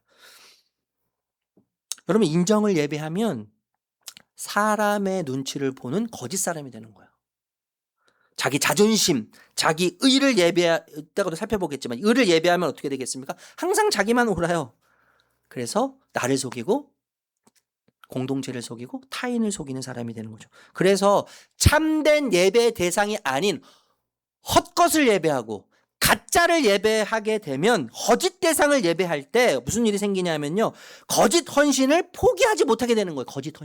여러분 인정을 예배하면 사람의 눈치를 보는 거짓 사람이 되는 거예요. 자기 자존심, 자기 의를 이따가도 살펴보겠지만 의를 예배하면 어떻게 되겠습니까? 항상 자기만 옳아요. 그래서 나를 속이고 공동체를 속이고 타인을 속이는 사람이 되는 거죠. 그래서 참된 예배의 대상이 아닌 헛것을 예배하고 가짜를 예배하게 되면 거짓 대상을 예배할 때 무슨 일이 생기냐면요. 거짓 헌신을 포기하지 못하게 되는 거예요. 거짓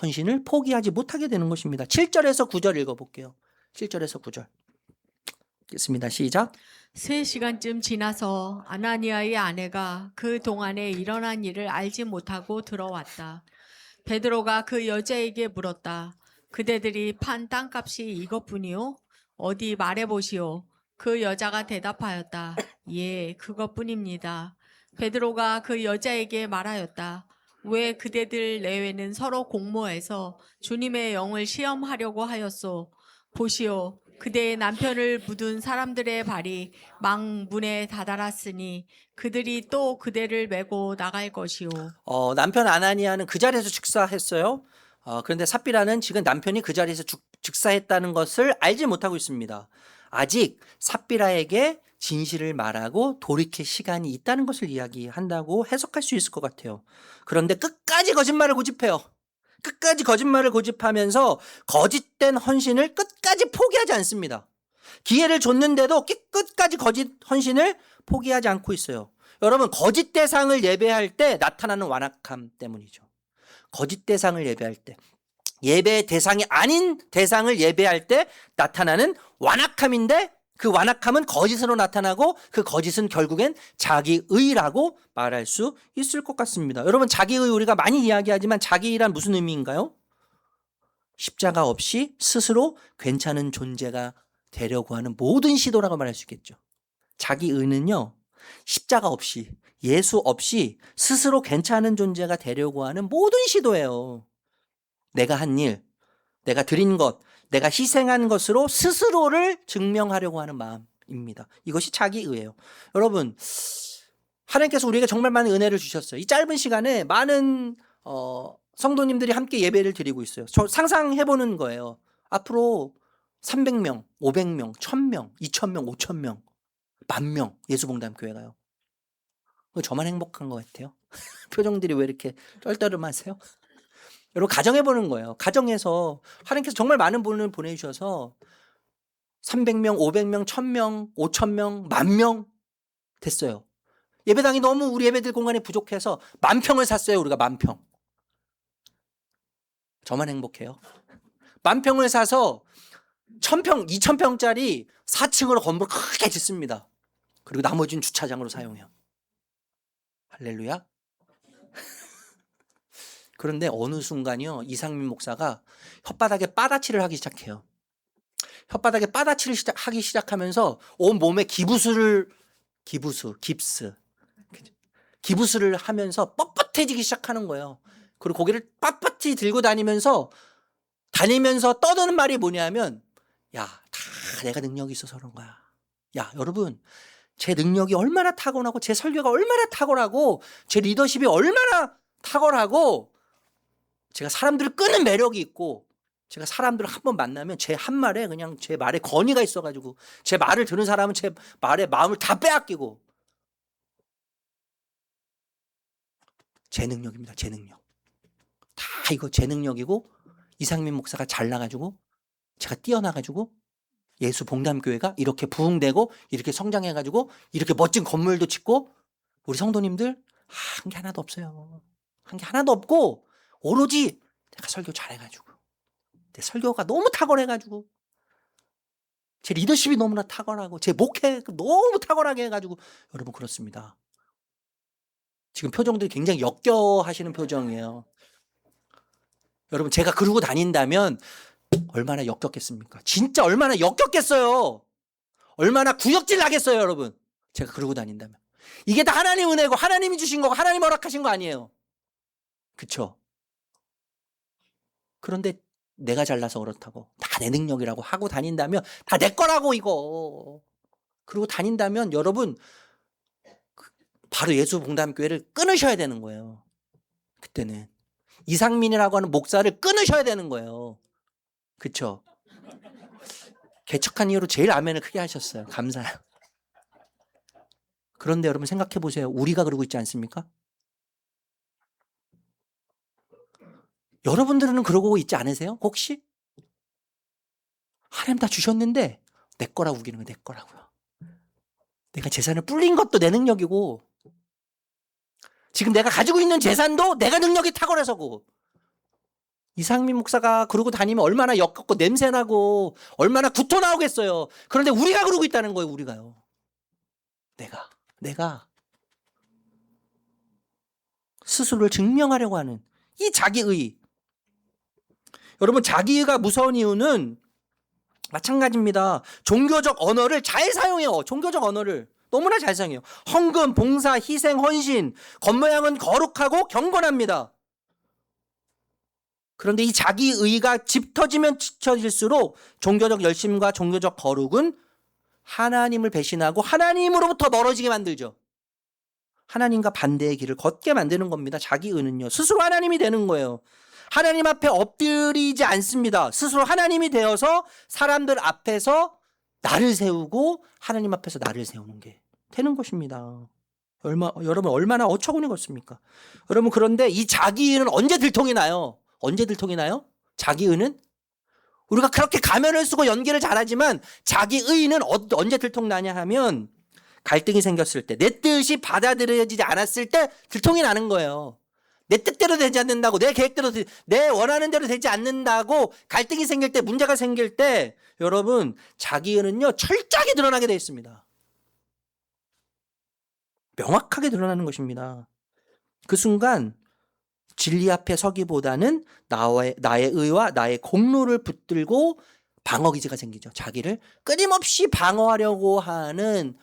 헌신을 포기하지 못하게 되는 것입니다. 7절에서 9절 읽어볼게요. 7절에서 9절. 읽겠습니다. 시작. 3시간쯤 지나서 아나니아의 아내가 그 동안에 일어난 일을 알지 못하고 들어왔다. 베드로가 그 여자에게 물었다. 그대들이 판 땅값이 이것뿐이요? 어디 말해보시오. 그 여자가 대답하였다. 예, 그것뿐입니다. 베드로가 그 여자에게 말하였다. 왜 그대들 내외는 서로 공모해서 주님의 영을 시험하려고 하였소? 보시오. 그대의 남편을 묻은 사람들의 발이 망문에 다다랐으니 그들이 또 그대를 메고 나갈 것이요. 남편 아나니아는 그 자리에서 즉사했어요. 그런데 삽비라는 지금 남편이 그 자리에서 즉사했다는 것을 알지 못하고 있습니다. 아직 삽비라에게 진실을 말하고 돌이킬 시간이 있다는 것을 이야기한다고 해석할 수 있을 것 같아요. 그런데 끝까지 거짓말을 고집해요. 끝까지 거짓말을 고집하면서 거짓된 헌신을 끝까지 포기하지 않습니다. 기회를 줬는데도 끝까지 거짓 헌신을 포기하지 않고 있어요. 여러분, 거짓 대상을 예배할 때 나타나는 완악함 때문이죠. 거짓 대상을 예배할 때, 예배의 대상이 아닌 대상을 예배할 때 나타나는 완악함인데, 그 완악함은 거짓으로 나타나고 그 거짓은 결국엔 자기의라고 말할 수 있을 것 같습니다. 여러분, 자기의 우리가 많이 이야기하지만 자기의란 무슨 의미인가요? 십자가 없이 스스로 괜찮은 존재가 되려고 하는 모든 시도라고 말할 수 있겠죠. 자기의는요, 십자가 없이, 예수 없이 스스로 괜찮은 존재가 되려고 하는 모든 시도예요. 내가 한 일, 내가 드린 것, 내가 희생한 것으로 스스로를 증명하려고 하는 마음입니다. 이것이 자기의예요. 여러분, 하나님께서 우리에게 정말 많은 은혜를 주셨어요. 이 짧은 시간에 많은 성도님들이 함께 예배를 드리고 있어요. 저 상상해보는 거예요. 앞으로 300명, 500명, 1000명, 2000명, 5000명, 10,000명 예수봉담교회가요. 저만 행복한 것 같아요. 표정들이 왜 이렇게 떨떠름하세요? 여러분, 가정해보는 거예요. 가정에서 하나님께서 정말 많은 분을 보내주셔서 300명, 500명, 1000명, 5000명, 10,000명 됐어요. 예배당이 너무 우리 예배들 공간이 부족해서 10,000평을 샀어요. 우리가 10,000평. 저만 행복해요. 10,000평을 사서 1,000평, 2,000평짜리 4층으로 건물 크게 짓습니다. 그리고 나머지는 주차장으로 사용해요. 할렐루야. 그런데 어느 순간이요, 이상민 목사가 혓바닥에 빠다치를 하기 시작해요. 혓바닥에 빠다치를 하기 시작하면서 온 몸에 깁스를 하면서 뻣뻣해지기 시작하는 거예요. 그리고 고개를 빳빳이 들고 다니면서 떠드는 말이 뭐냐면, 야, 다 내가 능력이 있어서 그런 거야. 야, 여러분, 제 능력이 얼마나 탁월하고 제 설교가 얼마나 탁월하고 제 리더십이 얼마나 탁월하고 제가 사람들을 끄는 매력이 있고, 제가 사람들을 한번 만나면 제 한 말에 그냥 제 말에 권위가 있어가지고 제 말을 들은 사람은 제 말에 마음을 다 빼앗기고. 제 능력입니다. 제 능력. 다 이거 제 능력이고, 이상민 목사가 잘나가지고 제가 뛰어나가지고 예수 봉담교회가 이렇게 부흥되고 이렇게 성장해가지고 이렇게 멋진 건물도 짓고, 우리 성도님들 한 게 하나도 없어요. 한 게 하나도 없고, 오로지 내가 설교 잘해가지고, 내 설교가 너무 탁월해가지고, 제 리더십이 너무나 탁월하고, 제 목회 너무 탁월하게 해가지고. 여러분, 그렇습니다. 지금 표정들이 굉장히 역겨하시는 표정이에요. 여러분, 제가 그러고 다닌다면 얼마나 역겹겠습니까? 진짜 얼마나 역겹겠어요. 얼마나 구역질 나겠어요, 여러분. 제가 그러고 다닌다면. 이게 다 하나님 은혜고 하나님이 주신 거고 하나님 허락하신 거 아니에요. 그쵸? 그런데 내가 잘나서 그렇다고, 다 내 능력이라고 하고 다닌다면, 다 내 거라고 이거 그러고 다닌다면, 여러분, 바로 예수 봉담교회를 끊으셔야 되는 거예요. 그때는 이상민이라고 하는 목사를 끊으셔야 되는 거예요. 그쵸? 개척한 이후로 제일 아멘을 크게 하셨어요. 감사해요. 그런데 여러분, 생각해 보세요. 우리가 그러고 있지 않습니까? 여러분들은 그러고 있지 않으세요? 혹시? 하나님 다 주셨는데 내 거라고 우기는 거 내 거라고요. 내가 재산을 불린 것도 내 능력이고, 지금 내가 가지고 있는 재산도 내가 능력이 탁월해서고. 이상민 목사가 그러고 다니면 얼마나 역겹고 냄새나고 얼마나 구토 나오겠어요. 그런데 우리가 그러고 있다는 거예요. 우리가요. 내가 스스로를 증명하려고 하는 이 자기의. 여러분, 자기의가 무서운 이유는 마찬가지입니다. 종교적 언어를 잘 사용해요. 종교적 언어를 너무나 잘 사용해요. 헌금, 봉사, 희생, 헌신. 겉모양은 거룩하고 경건합니다. 그런데 이 자기의가 짙어지면 짙어질수록 종교적 열심과 종교적 거룩은 하나님을 배신하고 하나님으로부터 멀어지게 만들죠. 하나님과 반대의 길을 걷게 만드는 겁니다. 자기의는요. 스스로 하나님이 되는 거예요. 하나님 앞에 엎드리지 않습니다. 스스로 하나님이 되어서 사람들 앞에서 나를 세우고 하나님 앞에서 나를 세우는 게 되는 것입니다. 여러분 얼마나 어처구니 없습니까? 여러분 그런데 이 자기의는 언제 들통이 나요? 언제 들통이 나요? 자기의는? 우리가 그렇게 가면을 쓰고 연기를 잘하지만 자기의는 언제 들통나냐 하면 갈등이 생겼을 때, 내 뜻이 받아들여지지 않았을 때 들통이 나는 거예요. 내 뜻대로 되지 않는다고, 내 계획대로, 내 원하는 대로 되지 않는다고 갈등이 생길 때, 문제가 생길 때 여러분 자기의는요 철저하게 드러나게 되어 있습니다. 명확하게 드러나는 것입니다. 그 순간 진리 앞에 서기보다는 나의 의와 나의 공로를 붙들고 방어 기제가 생기죠. 자기를 끊임없이 방어하려고 하는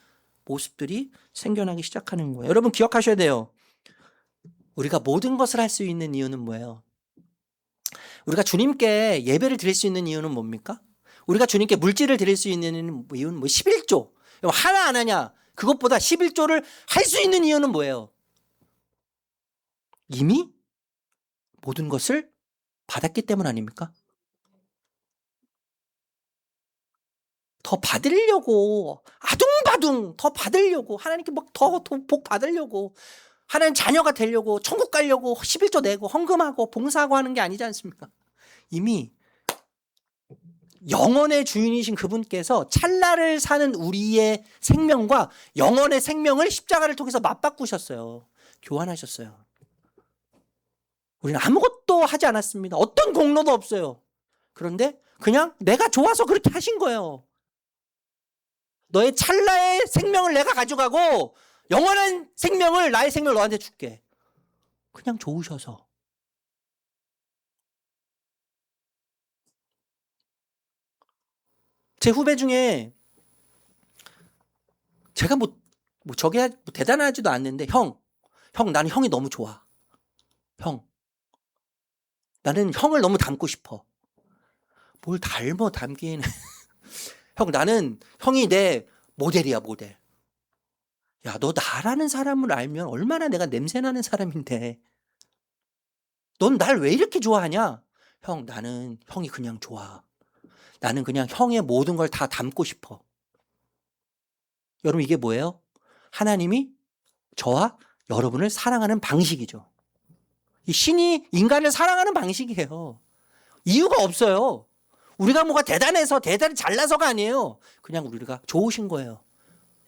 모습들이 생겨나기 시작하는 거예요. 여러분 기억하셔야 돼요. 우리가 모든 것을 할 수 있는 이유는 뭐예요? 우리가 주님께 예배를 드릴 수 있는 이유는 뭡니까? 우리가 주님께 물질을 드릴 수 있는 이유는 11조. 하나 안 하냐? 그것보다 11조를 할 수 있는 이유는 뭐예요? 이미 모든 것을 받았기 때문 아닙니까? 더 받으려고 아둥바둥 더 받으려고 하나님께 더 복 받으려고 하나님 자녀가 되려고 천국 가려고 11조 내고 헌금하고 봉사하고 하는 게 아니지 않습니까? 이미 영원의 주인이신 그분께서 찰나를 사는 우리의 생명과 영원의 생명을 십자가를 통해서 맞바꾸셨어요. 교환하셨어요. 우리는 아무것도 하지 않았습니다. 어떤 공로도 없어요. 그런데 그냥 내가 좋아서 그렇게 하신 거예요. 너의 찰나의 생명을 내가 가져가고 영원한 생명을, 나의 생명을 너한테 줄게. 그냥 좋으셔서. 제 후배 중에 제가 저게 대단하지도 않는데 형 나는 형이 너무 좋아. 나는 형을 너무 닮고 싶어. 뭘 닮기는. 형, 나는 형이 내 모델이야, 모델. 야, 너 나라는 사람을 알면 얼마나 내가 냄새나는 사람인데. 넌 날 왜 이렇게 좋아하냐? 형, 나는 형이 그냥 좋아. 나는 그냥 형의 모든 걸 다 담고 싶어. 여러분, 이게 뭐예요? 하나님이 저와 여러분을 사랑하는 방식이죠. 이 신이 인간을 사랑하는 방식이에요. 이유가 없어요. 우리가 뭐가 대단해서 대단히 잘나서가 아니에요. 그냥 우리가 좋으신 거예요.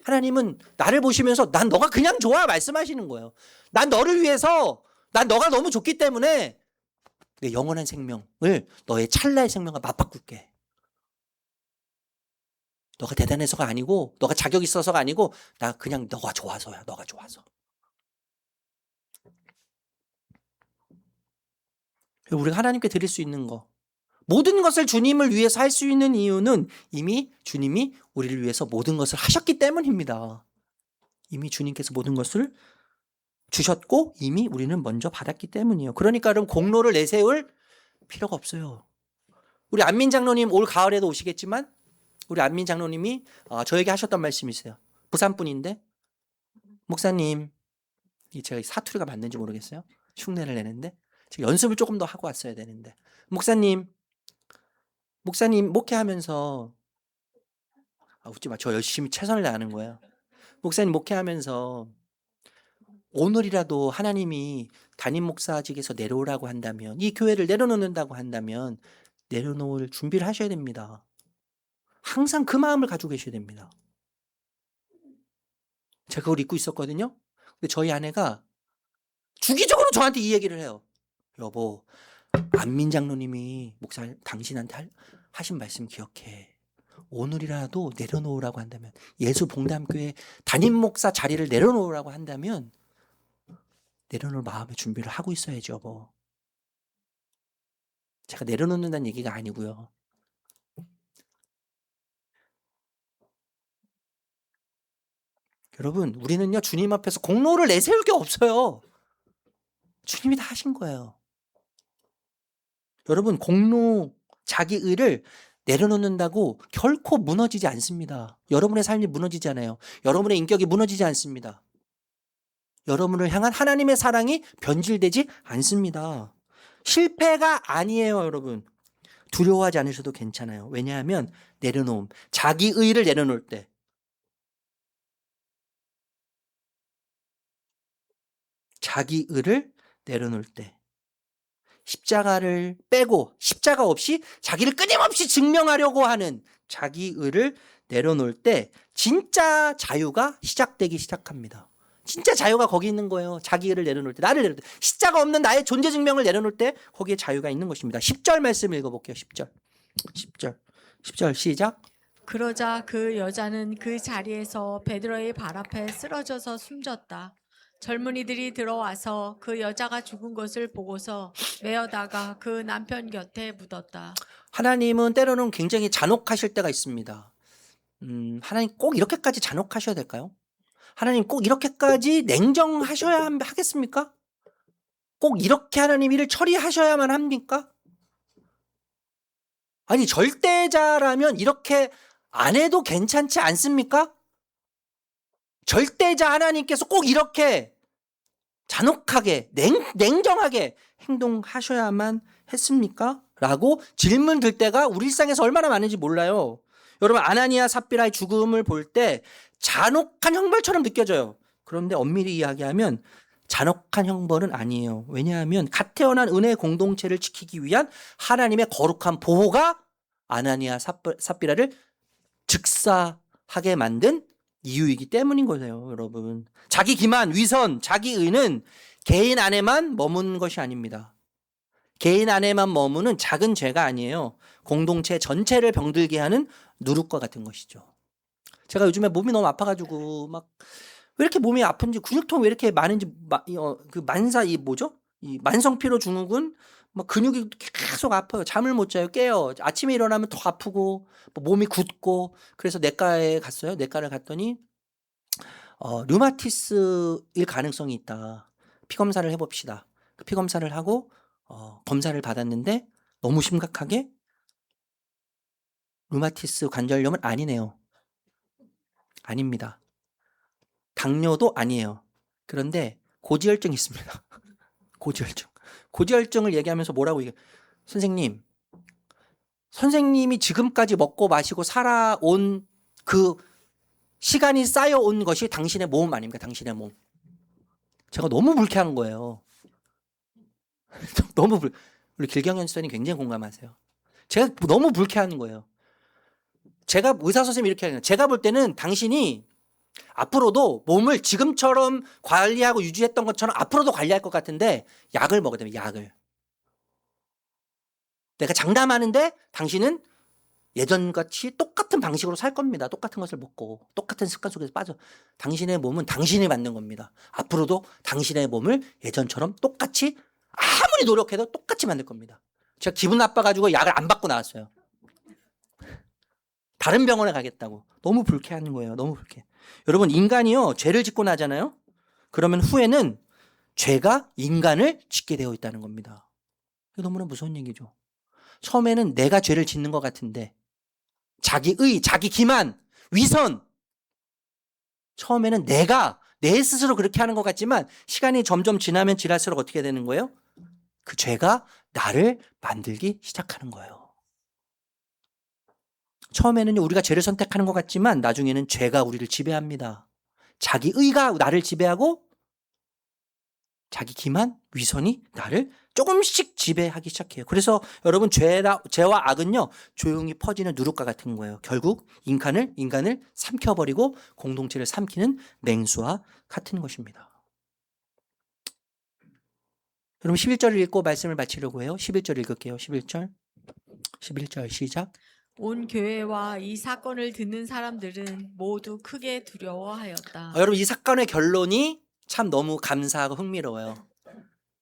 하나님은 나를 보시면서 난 너가 그냥 좋아 말씀하시는 거예요. 난 너를 위해서, 난 너가 너무 좋기 때문에 내 영원한 생명을 너의 찰나의 생명과 맞바꿀게. 너가 대단해서가 아니고, 너가 자격 있어서가 아니고, 나 그냥 너가 좋아서야. 너가 좋아서. 우리가 하나님께 드릴 수 있는 거, 모든 것을 주님을 위해서 할 수 있는 이유는 이미 주님이 우리를 위해서 모든 것을 하셨기 때문입니다. 이미 주님께서 모든 것을 주셨고 이미 우리는 먼저 받았기 때문이에요. 그러니까 여러분 공로를 내세울 필요가 없어요. 우리 안민 장로님 올 가을에도 오시겠지만 우리 안민 장로님이 저에게 하셨던 말씀이 있어요. 부산 분인데 목사님, 제가 사투리가 맞는지 모르겠어요. 흉내를 내는데 제가 연습을 조금 더 하고 왔어야 되는데 목사님 목회하면서 웃지 마. 저 열심히 최선을 다하는 거예요. 목사님 목회하면서 오늘이라도 하나님이 담임 목사직에서 내려오라고 한다면, 이 교회를 내려놓는다고 한다면 내려놓을 준비를 하셔야 됩니다. 항상 그 마음을 가지고 계셔야 됩니다. 제가 그걸 잊고 있었거든요. 근데 저희 아내가 주기적으로 저한테 이 얘기를 해요. 여보, 안민 장로님이 당신한테 하신 말씀 기억해. 오늘이라도 내려놓으라고 한다면, 예수 봉담교회 담임 목사 자리를 내려놓으라고 한다면 내려놓을 마음의 준비를 하고 있어야죠. 여보. 제가 내려놓는다는 얘기가 아니고요. 여러분, 우리는요 주님 앞에서 공로를 내세울 게 없어요. 주님이 다 하신 거예요. 여러분, 공로, 자기 의를 내려놓는다고 결코 무너지지 않습니다. 여러분의 삶이 무너지지 않아요. 여러분의 인격이 무너지지 않습니다. 여러분을 향한 하나님의 사랑이 변질되지 않습니다. 실패가 아니에요, 여러분. 두려워하지 않으셔도 괜찮아요. 왜냐하면 내려놓음, 자기 의를 내려놓을 때, 자기 의를 내려놓을 때, 십자가를 빼고 십자가 없이 자기를 끊임없이 증명하려고 하는 자기 의를 내려놓을 때 진짜 자유가 시작되기 시작합니다. 진짜 자유가 거기 있는 거예요. 자기 의를 내려놓을 때, 나를 내려놓을 때, 십자가 없는 나의 존재 증명을 내려놓을 때 거기에 자유가 있는 것입니다. 10절 말씀 읽어볼게요. 10절 시작. 그러자 그 여자는 그 자리에서 베드로의 발 앞에 쓰러져서 숨졌다. 젊은이들이 들어와서 그 여자가 죽은 것을 보고서 메어다가 그 남편 곁에 묻었다. 하나님은 때로는 굉장히 잔혹하실 때가 있습니다. 하나님 꼭 이렇게까지 잔혹하셔야 될까요? 하나님 꼭 이렇게까지 냉정하셔야 하겠습니까? 꼭 이렇게 하나님 일을 처리하셔야만 합니까? 아니, 절대자라면 이렇게 안 해도 괜찮지 않습니까? 절대자 하나님께서 꼭 이렇게 잔혹하게 냉정하게 행동하셔야만 했습니까? 라고 질문 들 때가 우리 일상에서 얼마나 많은지 몰라요. 여러분, 아나니아 삽비라의 죽음을 볼 때 잔혹한 형벌처럼 느껴져요. 그런데 엄밀히 이야기하면 잔혹한 형벌은 아니에요. 왜냐하면 갓 태어난 은혜 공동체를 지키기 위한 하나님의 거룩한 보호가 아나니아 삽비라를 즉사하게 만든 이유이기 때문인 거예요, 여러분. 자기 기만, 위선, 자기 의는 개인 안에만 머무는 것이 아닙니다. 개인 안에만 머무는 작은 죄가 아니에요. 공동체 전체를 병들게 하는 누룩과 같은 것이죠. 제가 요즘에 몸이 너무 아파가지고 막 왜 이렇게 몸이 아픈지, 근육통 왜 이렇게 많은지, 그 만사 이 뭐죠? 이 만성피로 증후군, 막 근육이 계속 아파요. 잠을 못 자요. 깨요. 아침에 일어나면 더 아프고 몸이 굳고. 그래서 내과에 갔어요. 내과를 갔더니 류마티스일 가능성이 있다. 피 검사를 해봅시다. 그 피 검사를 하고 검사를 받았는데 너무 심각하게 류마티스 관절염은 아니네요. 아닙니다. 당뇨도 아니에요. 그런데 고지혈증이 있습니다. 고지혈증. 고지혈증을 얘기하면서 뭐라고 얘기해요? 선생님이 지금까지 먹고 마시고 살아온 그 시간이 쌓여온 것이 당신의 몸 아닙니까? 당신의 몸. 제가 너무 불쾌한 거예요. 우리 길경현 선생님 굉장히 공감하세요. 제가 너무 불쾌한 거예요. 제가 의사 선생님이 이렇게 하는 거예요. 제가 볼 때는 당신이 앞으로도 몸을 지금처럼 관리하고 유지했던 것처럼 앞으로도 관리할 것 같은데 약을 먹어야 됩니다. 약을. 내가 장담하는데 당신은 예전같이 똑같은 방식으로 살 겁니다. 똑같은 것을 먹고 똑같은 습관 속에서 빠져. 당신의 몸은 당신이 만든 겁니다. 앞으로도 당신의 몸을 예전처럼 똑같이 아무리 노력해도 똑같이 만들 겁니다. 제가 기분 나빠가지고 약을 안 받고 나왔어요. 다른 병원에 가겠다고. 너무 불쾌한 거예요. 너무 불쾌해. 여러분, 인간이요, 죄를 짓고 나잖아요. 그러면 후에는 죄가 인간을 짓게 되어 있다는 겁니다. 이게 너무나 무서운 얘기죠. 처음에는 내가 죄를 짓는 것 같은데 자기의, 자기 기만, 위선. 처음에는 내가 내 스스로 그렇게 하는 것 같지만 시간이 점점 지나면 지날수록 어떻게 되는 거예요? 그 죄가 나를 만들기 시작하는 거예요. 처음에는 우리가 죄를 선택하는 것 같지만 나중에는 죄가 우리를 지배합니다. 자기 의가 나를 지배하고 자기 기만, 위선이 나를 조금씩 지배하기 시작해요. 그래서 여러분, 죄와 악은요, 조용히 퍼지는 누룩과 같은 거예요. 결국 인간을 삼켜버리고 공동체를 삼키는 맹수와 같은 것입니다. 여러분, 11절을 읽고 말씀을 마치려고 해요. 11절 읽을게요. 11절 시작. 온 교회와 이 사건을 듣는 사람들은 모두 크게 두려워하였다. 여러분, 이 사건의 결론이 참 너무 감사하고 흥미로워요.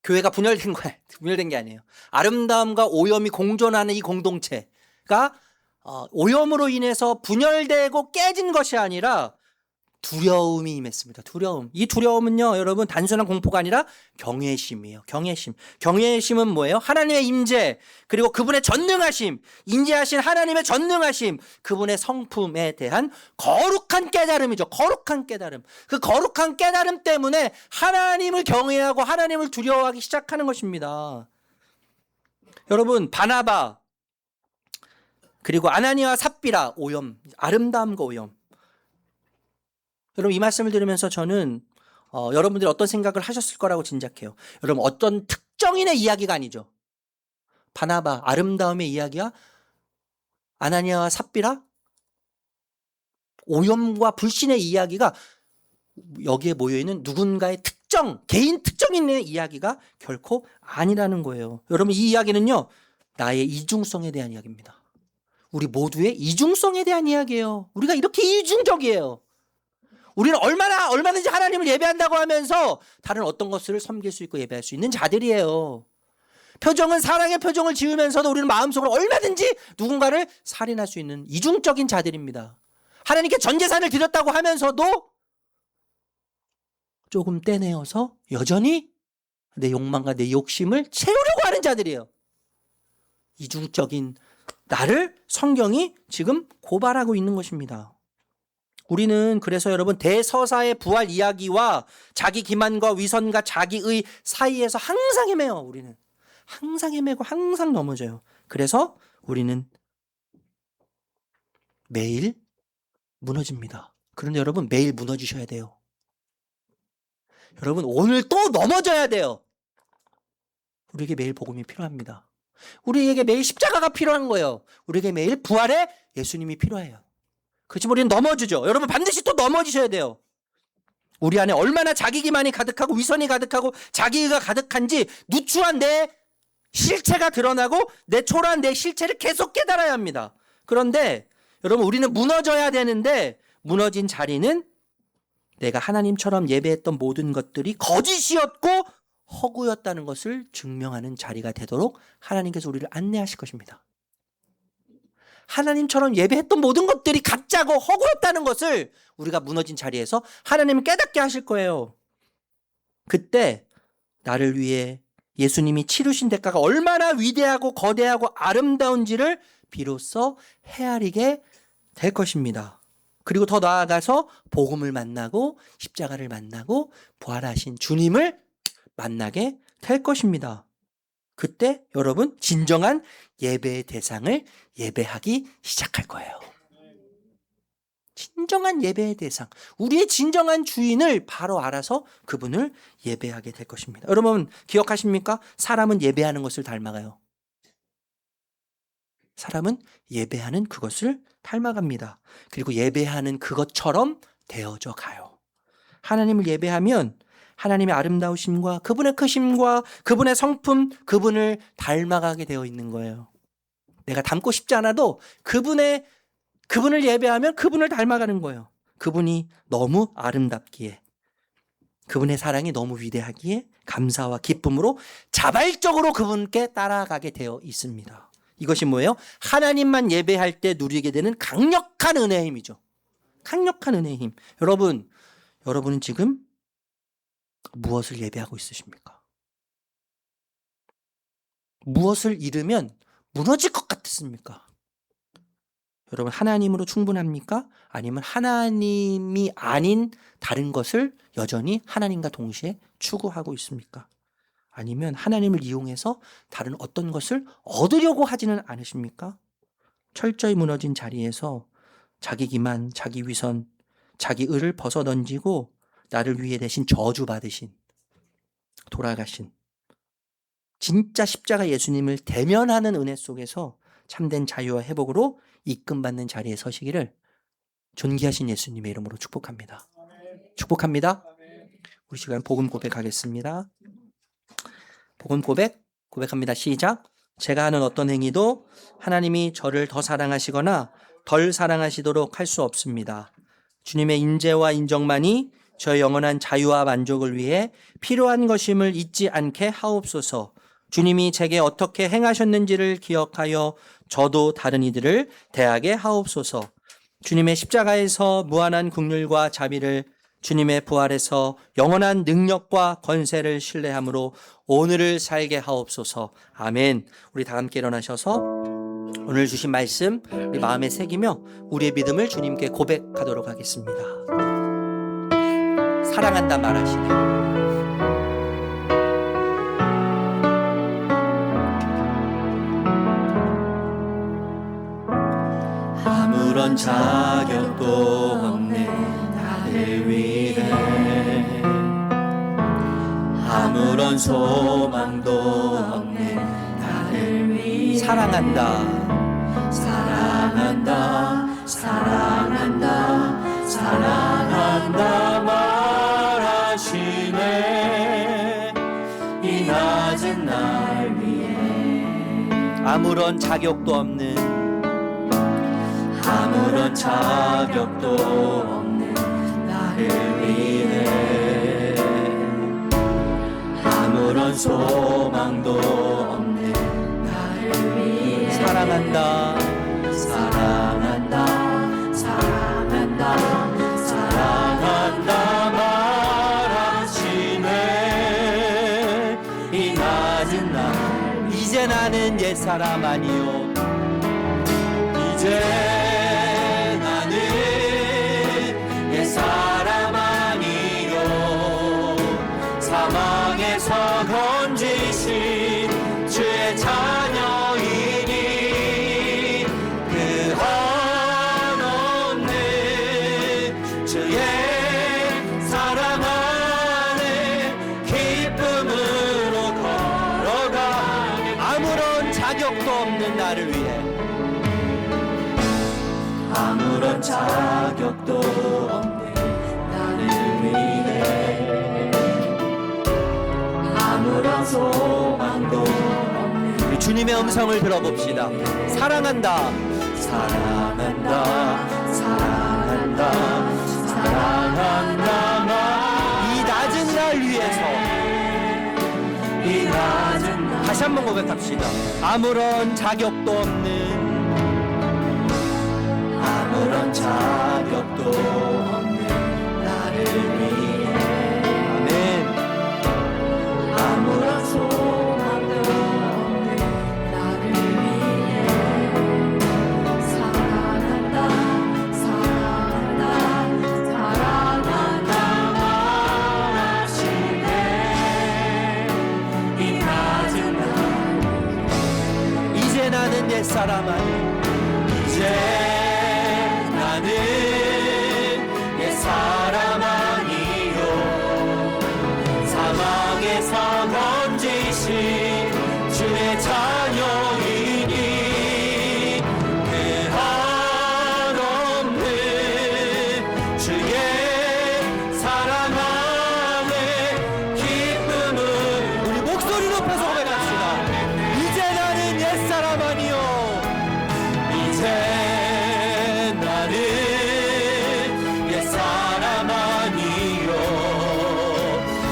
교회가 분열된 거예요. 분열된 게 아니에요. 아름다움과 오염이 공존하는 이 공동체가 오염으로 인해서 분열되고 깨진 것이 아니라 두려움이 임했습니다. 두려움. 이 두려움은요, 여러분 단순한 공포가 아니라 경외심이에요. 경외심. 경외심은 뭐예요? 하나님의 임재, 그리고 그분의 전능하심, 인재하신 하나님의 전능하심, 그분의 성품에 대한 거룩한 깨달음이죠. 거룩한 깨달음. 그 거룩한 깨달음 때문에 하나님을 경외하고 하나님을 두려워하기 시작하는 것입니다. 여러분, 바나바 그리고 아나니아와 삽비라, 오염, 아름다움과 오염. 여러분, 이 말씀을 들으면서 저는 여러분들이 어떤 생각을 하셨을 거라고 짐작해요. 여러분, 어떤 특정인의 이야기가 아니죠. 바나바, 아름다움의 이야기야? 아나니아와 삽비라? 오염과 불신의 이야기가 여기에 모여있는 누군가의 개인 특정인의 이야기가 결코 아니라는 거예요. 여러분, 이 이야기는요, 나의 이중성에 대한 이야기입니다. 우리 모두의 이중성에 대한 이야기예요. 우리가 이렇게 이중적이에요. 우리는 얼마든지 하나님을 예배한다고 하면서 다른 어떤 것을 섬길 수 있고 예배할 수 있는 자들이에요. 표정은 사랑의 표정을 지으면서도 우리는 마음속으로 얼마든지 누군가를 살인할 수 있는 이중적인 자들입니다. 하나님께 전 재산을 드렸다고 하면서도 조금 떼내어서 여전히 내 욕망과 내 욕심을 채우려고 하는 자들이에요. 이중적인 나를 성경이 지금 고발하고 있는 것입니다. 우리는 그래서 여러분, 대서사의 부활 이야기와 자기 기만과 위선과 자기의 사이에서 항상 헤매요. 우리는 항상 헤매고 항상 넘어져요. 그래서 우리는 매일 무너집니다. 그런데 여러분, 매일 무너지셔야 돼요. 여러분, 오늘 또 넘어져야 돼요. 우리에게 매일 복음이 필요합니다. 우리에게 매일 십자가가 필요한 거예요. 우리에게 매일 부활의 예수님이 필요해요. 그렇지만 우리는 넘어지죠. 여러분, 반드시 또 넘어지셔야 돼요. 우리 안에 얼마나 자기 기만이 가득하고 위선이 가득하고 자기의가 가득한지 누추한 내 실체가 드러나고 내 초라한 내 실체를 계속 깨달아야 합니다. 그런데 여러분, 우리는 무너져야 되는데 무너진 자리는 내가 하나님처럼 예배했던 모든 것들이 거짓이었고 허구였다는 것을 증명하는 자리가 되도록 하나님께서 우리를 안내하실 것입니다. 하나님처럼 예배했던 모든 것들이 가짜고 허구였다는 것을 우리가 무너진 자리에서 하나님은 깨닫게 하실 거예요. 그때 나를 위해 예수님이 치르신 대가가 얼마나 위대하고 거대하고 아름다운지를 비로소 헤아리게 될 것입니다. 그리고 더 나아가서 복음을 만나고 십자가를 만나고 부활하신 주님을 만나게 될 것입니다. 그때 여러분, 진정한 예배의 대상을 예배하기 시작할 거예요. 진정한 예배의 대상, 우리의 진정한 주인을 바로 알아서 그분을 예배하게 될 것입니다. 여러분, 기억하십니까? 사람은 예배하는 것을 닮아가요. 사람은 예배하는 그것을 닮아갑니다. 그리고 예배하는 그것처럼 되어져 가요. 하나님을 예배하면 하나님의 아름다우심과 그분의 크심과 그분의 성품, 그분을 닮아가게 되어 있는 거예요. 내가 닮고 싶지 않아도 그분을 예배하면 그분을 닮아가는 거예요. 그분이 너무 아름답기에, 그분의 사랑이 너무 위대하기에 감사와 기쁨으로 자발적으로 그분께 따라가게 되어 있습니다. 이것이 뭐예요? 하나님만 예배할 때 누리게 되는 강력한 은혜의 힘이죠. 강력한 은혜의 힘. 여러분은 지금 무엇을 예배하고 있으십니까? 무엇을 잃으면 무너질 것 같습니까? 여러분, 하나님으로 충분합니까? 아니면 하나님이 아닌 다른 것을 여전히 하나님과 동시에 추구하고 있습니까? 아니면 하나님을 이용해서 다른 어떤 것을 얻으려고 하지는 않으십니까? 철저히 무너진 자리에서 자기 기만, 자기 위선, 자기 의를 벗어던지고 나를 위해 대신 저주받으신, 돌아가신 진짜 십자가 예수님을 대면하는 은혜 속에서 참된 자유와 회복으로 이끌받는 자리에 서시기를 존귀하신 예수님의 이름으로 축복합니다. 축복합니다. 우리 시간 복음 고백하겠습니다. 복음 고백합니다. 시작. 제가 하는 어떤 행위도 하나님이 저를 더 사랑하시거나 덜 사랑하시도록 할 수 없습니다. 주님의 인재와 인정만이 저의 영원한 자유와 만족을 위해 필요한 것임을 잊지 않게 하옵소서. 주님이 제게 어떻게 행하셨는지를 기억하여 저도 다른 이들을 대하게 하옵소서. 주님의 십자가에서 무한한 긍휼과 자비를, 주님의 부활에서 영원한 능력과 권세를 신뢰함으로 오늘을 살게 하옵소서. 아멘. 우리 다 함께 일어나셔서 오늘 주신 말씀 우리 마음에 새기며 우리의 믿음을 주님께 고백하도록 하겠습니다. 사랑한다 말하시네. 아무런 자격도 없는 나를 위해, 아무런 소망도 없는 나를 위해 사랑한다, 사랑한다, 사랑한다, 사랑한다 말하시네. 이 낮은 날 위해 아무런 자격도 없는, 아무런 자격도 없는 나를 위해, 아무런 소망도 없는 나를 위해 사랑한다, 사랑한다, 사랑한다, 사랑한다 말하시네. 이 낮은 날 이제 나는 옛사람 아니요, 이제 나는 옛사람 아니요, 사망에서 건지신 주의 자녀이니 그 한없는 주의 사랑 안에 기쁨으로 걸어가네. 아무런 자격도 없는 나를 위해, 아무런 자격도 없는 나를 위해, 아무런 소망도 없는 우리 주님의 음성을 들어봅시다. 사랑한다, 사랑한다, 사랑한다, 사랑한다 이 낮은 날 위해서, 이 낮은 날 다시 한번 고백합시다. 아무런 자격도 없는, 아무런 자격도 없는 나를 위해, 아멘. 아무런 소망도 없는 나를 위해 사랑한다, 사랑한다, 사랑한다 말하시네. 이 낮은 날 이제 나는 옛사람 아니, 이제 나는 옛사람 아니요, 사망에서 건지신 주의 자녀이니 그 한없는 주의 사랑 안에 기쁨을 우리 목소리 높여서 고백합시다. 이제 나는 옛사람 아니요, 이제 나는 옛사람 아니요,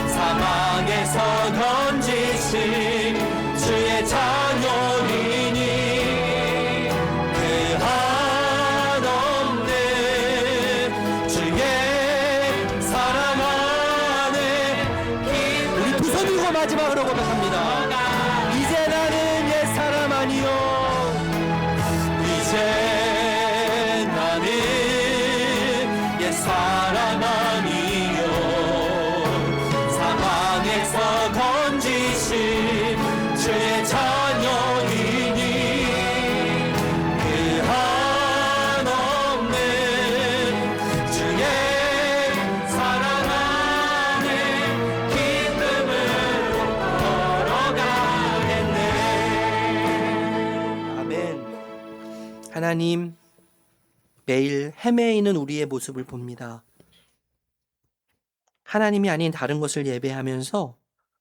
사망에서 건지신 주의 자녀이니 그 한없는 주의 사랑 안에 우리 두 손 들고 마지막으로 고백합니다. 이제 나는 옛사람 아니요, 이제 나는 옛사람 아니요, 사망에서 건지신 주의 자녀이니 그 한없는 주의 사랑 안에 기쁨으로 걸어가겠네. 아멘. 하나님, 매일 헤매이는 우리의 모습을 봅니다. 하나님이 아닌 다른 것을 예배하면서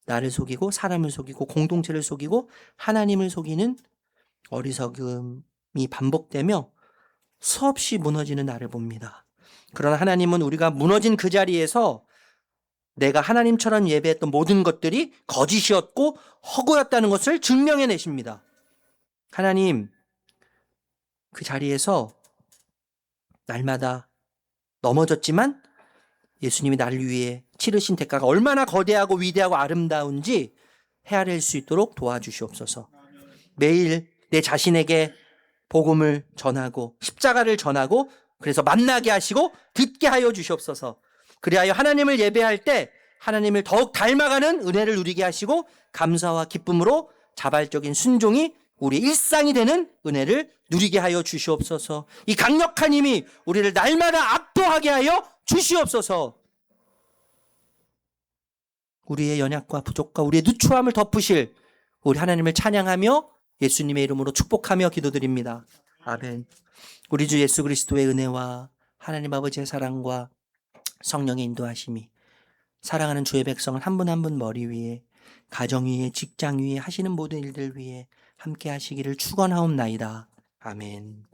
나를 속이고 사람을 속이고 공동체를 속이고 하나님을 속이는 어리석음이 반복되며 수없이 무너지는 나를 봅니다. 그러나 하나님은 우리가 무너진 그 자리에서 내가 하나님처럼 예배했던 모든 것들이 거짓이었고 허구였다는 것을 증명해 내십니다. 하나님, 그 자리에서 날마다 넘어졌지만 예수님이 나를 위해 치르신 대가가 얼마나 거대하고 위대하고 아름다운지 헤아릴 수 있도록 도와주시옵소서. 매일 내 자신에게 복음을 전하고 십자가를 전하고 그래서 만나게 하시고 듣게 하여 주시옵소서. 그리하여 하나님을 예배할 때 하나님을 더욱 닮아가는 은혜를 누리게 하시고 감사와 기쁨으로 자발적인 순종이 우리 일상이 되는 은혜를 누리게 하여 주시옵소서. 이 강력한 힘이 우리를 날마다 압도하게 하여 주시옵소서. 우리의 연약과 부족과 우리의 누추함을 덮으실 우리 하나님을 찬양하며 예수님의 이름으로 축복하며 기도드립니다. 아멘. 우리 주 예수 그리스도의 은혜와 하나님 아버지의 사랑과 성령의 인도하심이 사랑하는 주의 백성을 한 분 한 분 머리 위에, 가정 위에, 직장 위에 하시는 모든 일들 위에 함께 하시기를 축원하옵나이다. 아멘.